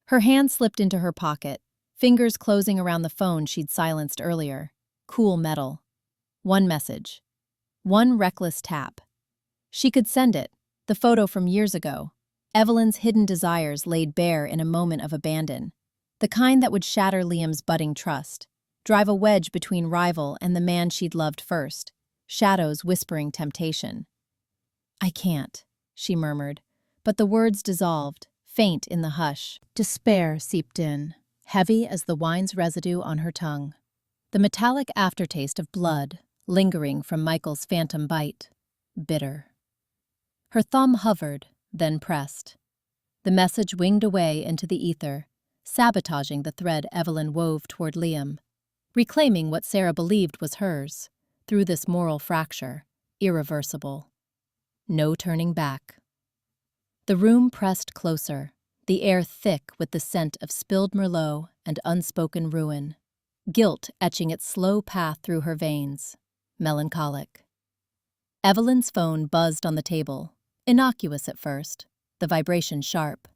A: Her hand slipped into her pocket, fingers closing around the phone she'd silenced earlier, cool metal. One message. One reckless tap. She could send it, the photo from years ago, Evelyn's hidden desires laid bare in a moment of abandon, the kind that would shatter Liam's budding trust, drive a wedge between rival and the man she'd loved first, shadows whispering temptation. "I can't," she murmured, but the words dissolved, faint in the hush. Despair seeped in, heavy as the wine's residue on her tongue. The metallic aftertaste of blood, lingering from Michael's phantom bite, bitter. Her thumb hovered, then pressed. The message winged away into the ether, sabotaging the thread Evelyn wove toward Liam, reclaiming what Sarah believed was hers, through this moral fracture, irreversible. No turning back. The room pressed closer, the air thick with the scent of spilled Merlot and unspoken ruin, guilt etching its slow path through her veins, melancholic. Evelyn's phone buzzed on the table, innocuous at first, the vibration sharp.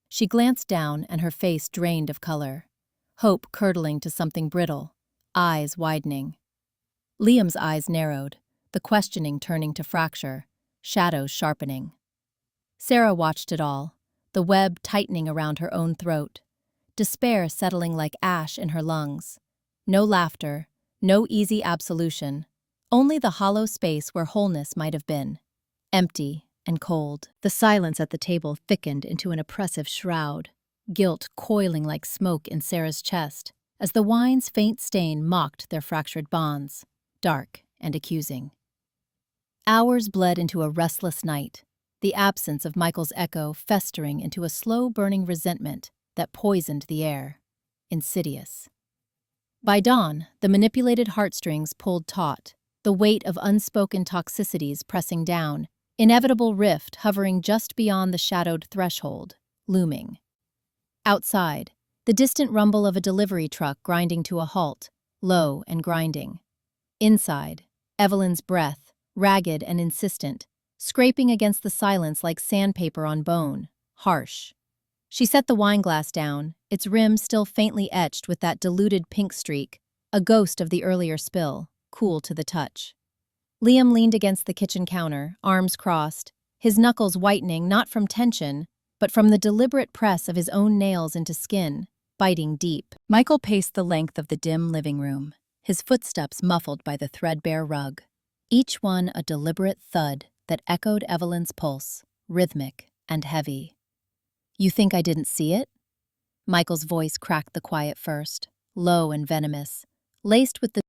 A: She glanced down and her face drained of color, hope curdling to something brittle, eyes widening. Liam's eyes narrowed, the questioning turning to fracture, shadows sharpening. Sarah watched it all, the web tightening around her own throat, despair settling like ash in her lungs. No laughter, no easy absolution, only the hollow space where wholeness might have been. Empty and cold. The silence at the table thickened into an oppressive shroud, guilt coiling like smoke in Sarah's chest, as the wine's faint stain mocked their fractured bonds, dark and accusing. Hours bled into a restless night, the absence of Michael's echo festering into a slow-burning resentment that poisoned the air. Insidious. By dawn, the manipulated heartstrings pulled taut, the weight of unspoken toxicities pressing down, inevitable rift hovering just beyond the shadowed threshold, looming. Outside, the distant rumble of a delivery truck grinding to a halt, low and grinding. Inside, Evelyn's breath, ragged and insistent, scraping against the silence like sandpaper on bone, harsh. She set the wineglass down, its rim still faintly etched with that diluted pink streak, a ghost of the earlier spill, cool to the touch. Liam leaned against the kitchen counter, arms crossed, his knuckles whitening not from tension, but from the deliberate press of his own nails into skin, biting deep. Michael paced the length of the dim living room, his footsteps muffled by the threadbare rug, each one a deliberate thud that echoed Evelyn's pulse, rhythmic and heavy. "You think I didn't see it?" Michael's voice cracked the quiet first, low and venomous, laced with the